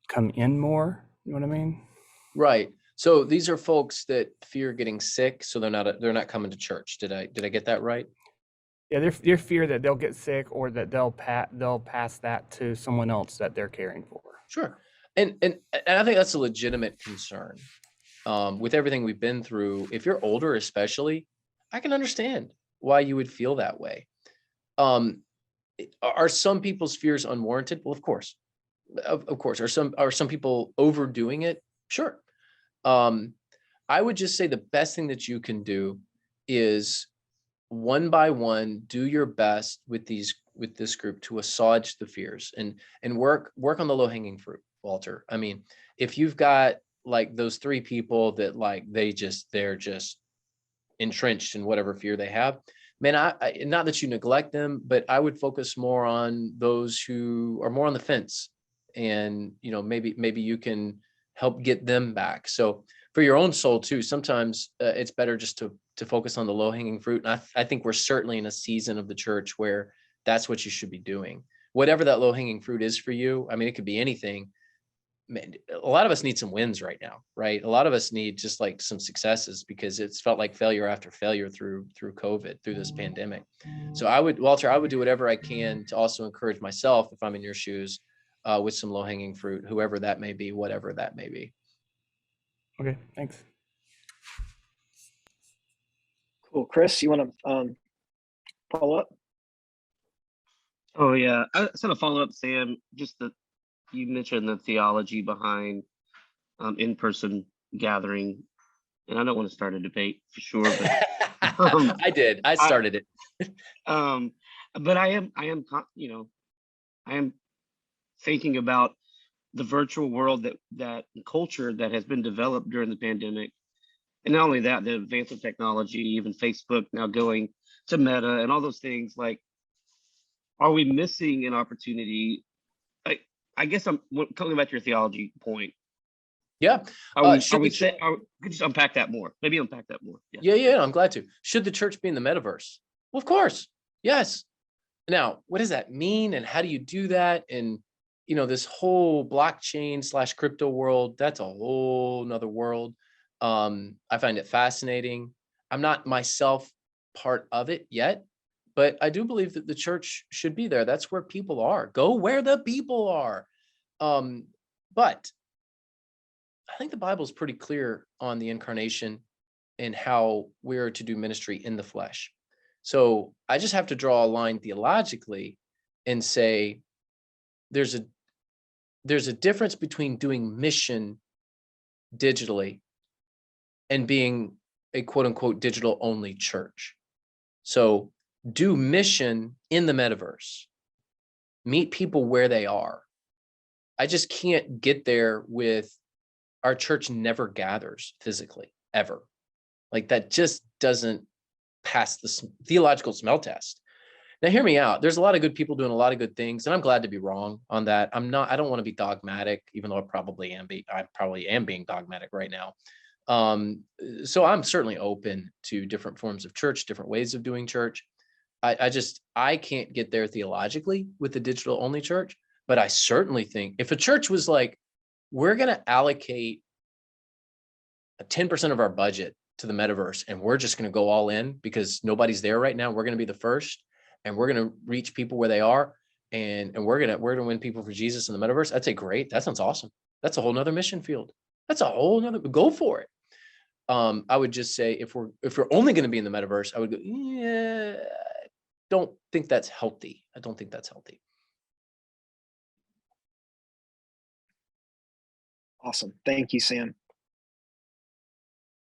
come in more. You know what I mean? Right. So these are folks that fear getting sick, so they're not coming to church. Did I get that right? Yeah, they're fear that they'll get sick, or that they'll pass that to someone else that they're caring for. Sure. And I think that's a legitimate concern. With everything we've been through, if you're older especially, I can understand why you would feel that way. Are some people's fears unwarranted? Well, of course. Of course. Are some people overdoing it? Sure. I would just say the best thing that you can do is, one by one, do your best with this group to assuage the fears and work on the low-hanging fruit, Walter. I mean, if you've got like those 3 people that like they're just entrenched in whatever fear they have, man, I not that you neglect them, but I would focus more on those who are more on the fence, and maybe you can help get them back. So for your own soul too, sometimes it's better just to focus on the low-hanging fruit. And I think we're certainly in a season of the church where that's what you should be doing. Whatever that low-hanging fruit is for you, I mean, it could be anything. Man, a lot of us need some wins right now, right? A lot of us need just like some successes, because it's felt like failure after failure through COVID, through this pandemic. So Walter, I would do whatever I can to also encourage myself, if I'm in your shoes, with some low-hanging fruit, whoever that may be, whatever that may be. Okay, thanks. Cool. Chris, you want to follow up? Oh yeah, I just want to follow up, Sam. Just that you mentioned the theology behind in-person gathering, and I don't want to start a debate for sure, but I did. I started it. but I am, I am thinking about the virtual world that culture that has been developed during the pandemic. And not only that, the advance of technology, even Facebook now going to Meta and all those things, like, are we missing an opportunity? I guess I'm coming back to your theology point. Yeah. Could you just unpack that more? Maybe unpack that more. Yeah, I'm glad to. Should the church be in the metaverse? Well, of course. Yes. Now, what does that mean? And how do you do that? And, this whole blockchain / crypto world, that's a whole nother world. I find it fascinating. I'm not myself part of it yet, but I do believe that the church should be there. That's where people are. Go where the people are. But I think the Bible is pretty clear on the incarnation and how we're to do ministry in the flesh. So I just have to draw a line theologically and say there's a difference between doing mission digitally and being a quote unquote digital only church. So do mission in the metaverse, meet people where they are. I just can't get there with our church never gathers physically ever. Like that just doesn't pass the theological smell test. Now, hear me out. There's a lot of good people doing a lot of good things, and I'm glad to be wrong on that. I don't want to be dogmatic, even though I probably am being dogmatic right now. So I'm certainly open to different forms of church, different ways of doing church. I can't get there theologically with the digital only church, but I certainly think if a church was like, we're going to allocate 10% of our budget to the metaverse, and we're just going to go all in because nobody's there right now. We're going to be the first, and we're going to reach people where they are, and we're going to win people for Jesus in the metaverse. I'd say, great. That sounds awesome. That's a whole nother mission field. That's a whole nother, go for it. I would just say if we're only going to be in the metaverse, I would go, yeah, I don't think that's healthy. I don't think that's healthy. Awesome. Thank you, Sam.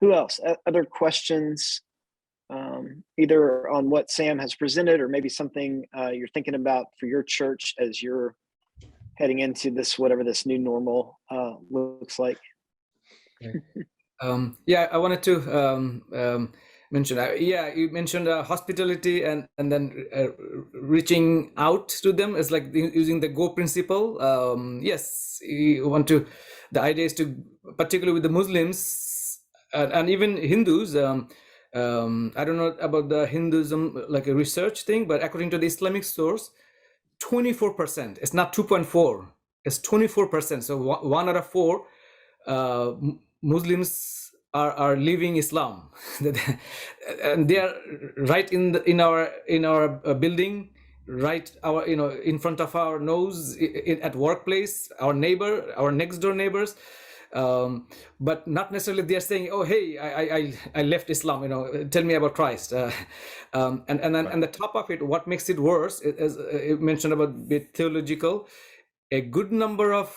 Who else? Other questions, either on what Sam has presented or maybe something you're thinking about for your church as you're heading into this, whatever this new normal looks like? I wanted to mention, you mentioned hospitality and then reaching out to them is like using the Go principle. Yes, you want to, the idea is to, particularly with the Muslims and even Hindus, I don't know about the Hinduism, like a research thing, but according to the Islamic source, 24%, it's not 2.4, it's 24%. So 1 out of 4 Muslims are leaving Islam, and they are right in our building, right in front of our nose, at workplace, our next door neighbors, but not necessarily they are saying, oh hey, I left Islam, tell me about Christ, and the top of it, what makes it worse, as you mentioned about the theological, a good number of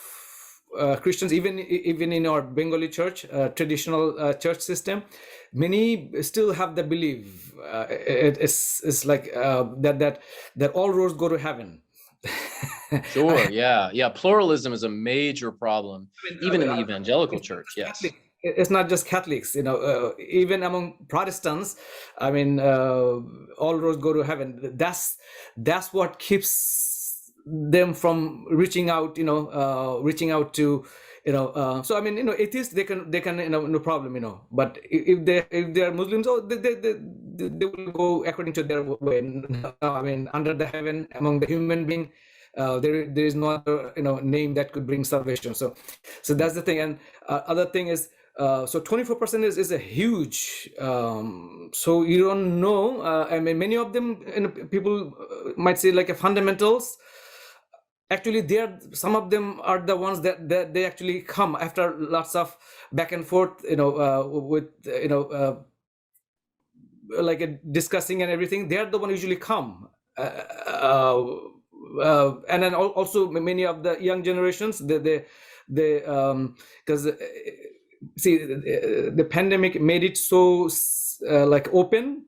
Christians, even in our Bengali church, traditional church system, many still have the belief it's like that all roads go to heaven. Sure. Yeah. Pluralism is a major problem, even in the evangelical church. Yes. Catholic, it's not just Catholics, even among Protestants. I mean, all roads go to heaven. That's what keeps them from reaching out to so I mean, atheists, they can no problem, but if they are Muslims, they will go according to their way. I mean, under the heaven, among the human being, there is no other name that could bring salvation. So that's the thing. And other thing is, so 24% is a huge, so you don't know, I mean, many of them, people might say like a fundamentals. Actually, some of them are the ones that they actually come after lots of back and forth, with like discussing and everything. They are the one usually come, and then also many of the young generations, they because see, the pandemic made it so like open,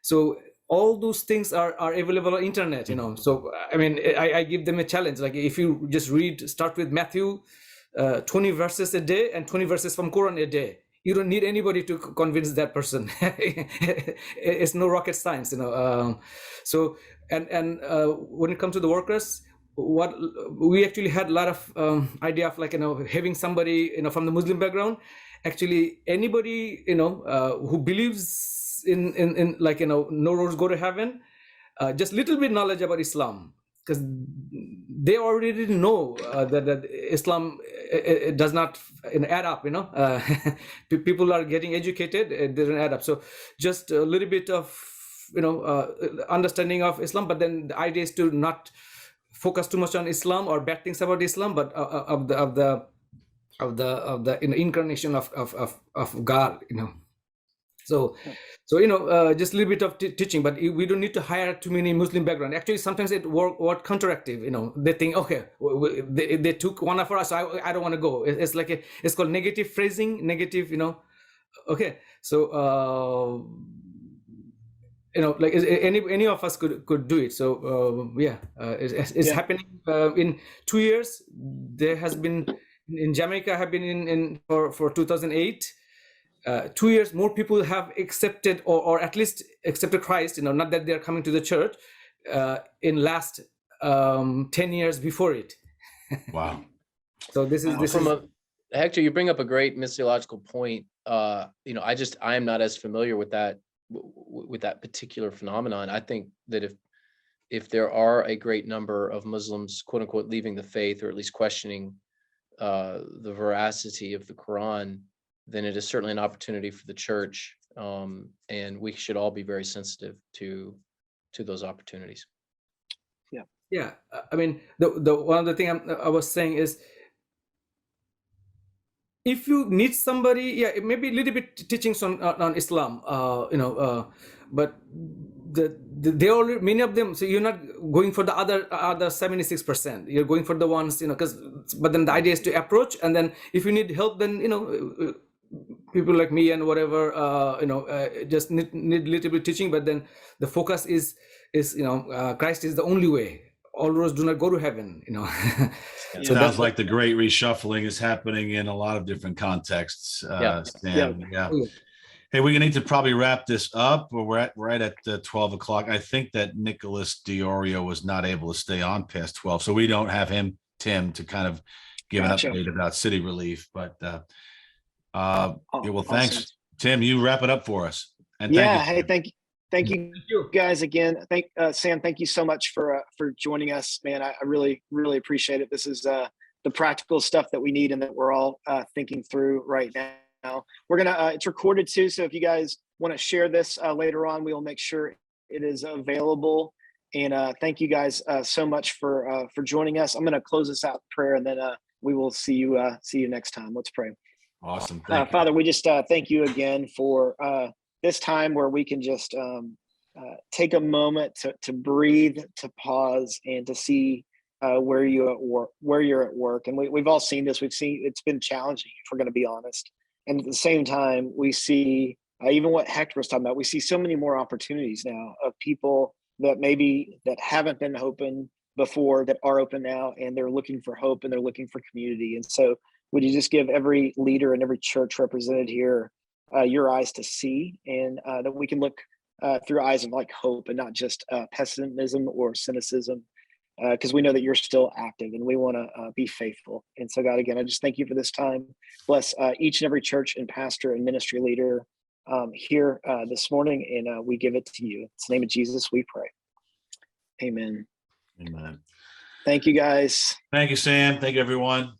so all those things are available on internet, you know. So I mean, I give them a challenge, like if you just start with Matthew 20 verses a day and 20 verses from Quran a day, you don't need anybody to convince that person. It's no rocket science, you know. So and when it comes to the workers, what we actually had a lot of idea of, like, you know, having somebody, you know, from the Muslim background. Actually, anybody, you know, who believes in like, you know, no roads go to heaven, just little bit knowledge about Islam, because they already know that Islam it does not add up, you know. People are getting educated, it doesn't add up. So just a little bit of, you know, understanding of Islam, but then the idea is to not focus too much on Islam or bad things about Islam, but of the you know, incarnation of God, you know. So you know, just a little bit of teaching, but we don't need to hire too many Muslim background. Actually, sometimes it work counteractive, you know. They think, okay, they took one of us, so I don't want to go. It's like it's called negative phrasing, negative, you know. Okay, so you know, like any of us could do it. So yeah, it's happening in 2 years. There has been in Jamaica, have been in for 2008. 2 years more people have accepted or at least accepted Christ, you know, not that they're coming to the church, in last 10 years before it. Wow. So this is Hector, you bring up a great missiological point. You know, I am not as familiar with that particular phenomenon. I think that if there are a great number of Muslims, quote unquote, leaving the faith, or at least questioning the veracity of the Quran, then it is certainly an opportunity for the church, and we should all be very sensitive to those opportunities. Yeah. I mean, the one of the thing I was saying is, if you need somebody, yeah, maybe a little bit teachings on Islam, you know, but they already, many of them, so you're not going for the other 76%, you're going for the ones, you know, but then the idea is to approach, and then if you need help, then, you know, people like me and whatever, you know, just need little bit teaching, but then the focus is you know, Christ is the only way. All roads do not go to heaven, you know. So sounds like the great reshuffling is happening in a lot of different contexts. Sam. Yeah. Hey, we need to probably wrap this up. We're right at 12 o'clock. I think that Nicholas Diorio was not able to stay on past 12, so we don't have Tim, to kind of give an update about City Relief. But well, thanks, awesome. Tim. You wrap it up for us. And thank you guys again. Sam, thank you so much for joining us, man. I really appreciate it. This is the practical stuff that we need and that we're all thinking through right now. We're gonna it's recorded too, so if you guys want to share this later on, we will make sure it is available. And thank you guys so much for joining us. I'm gonna close this out in prayer, and then we will see you next time. Let's pray. Awesome. Father, we just thank you again for this time where we can just take a moment to breathe, to pause, and to see where you're at work. And we've all seen this. We've seen it's been challenging, if we're going to be honest. And at the same time, we see even what Hector was talking about. We see so many more opportunities now of people that haven't been open before, that are open now, and they're looking for hope and they're looking for community. And so, would you just give every leader and every church represented here your eyes to see, and that we can look through eyes of like hope and not just pessimism or cynicism, because we know that you're still active and we want to be faithful. And so, God, again, I just thank you for this time. Bless each and every church and pastor and ministry leader here this morning, and we give it to you. In the name of Jesus, we pray. Amen. Amen. Thank you, guys. Thank you, Sam. Thank you, everyone.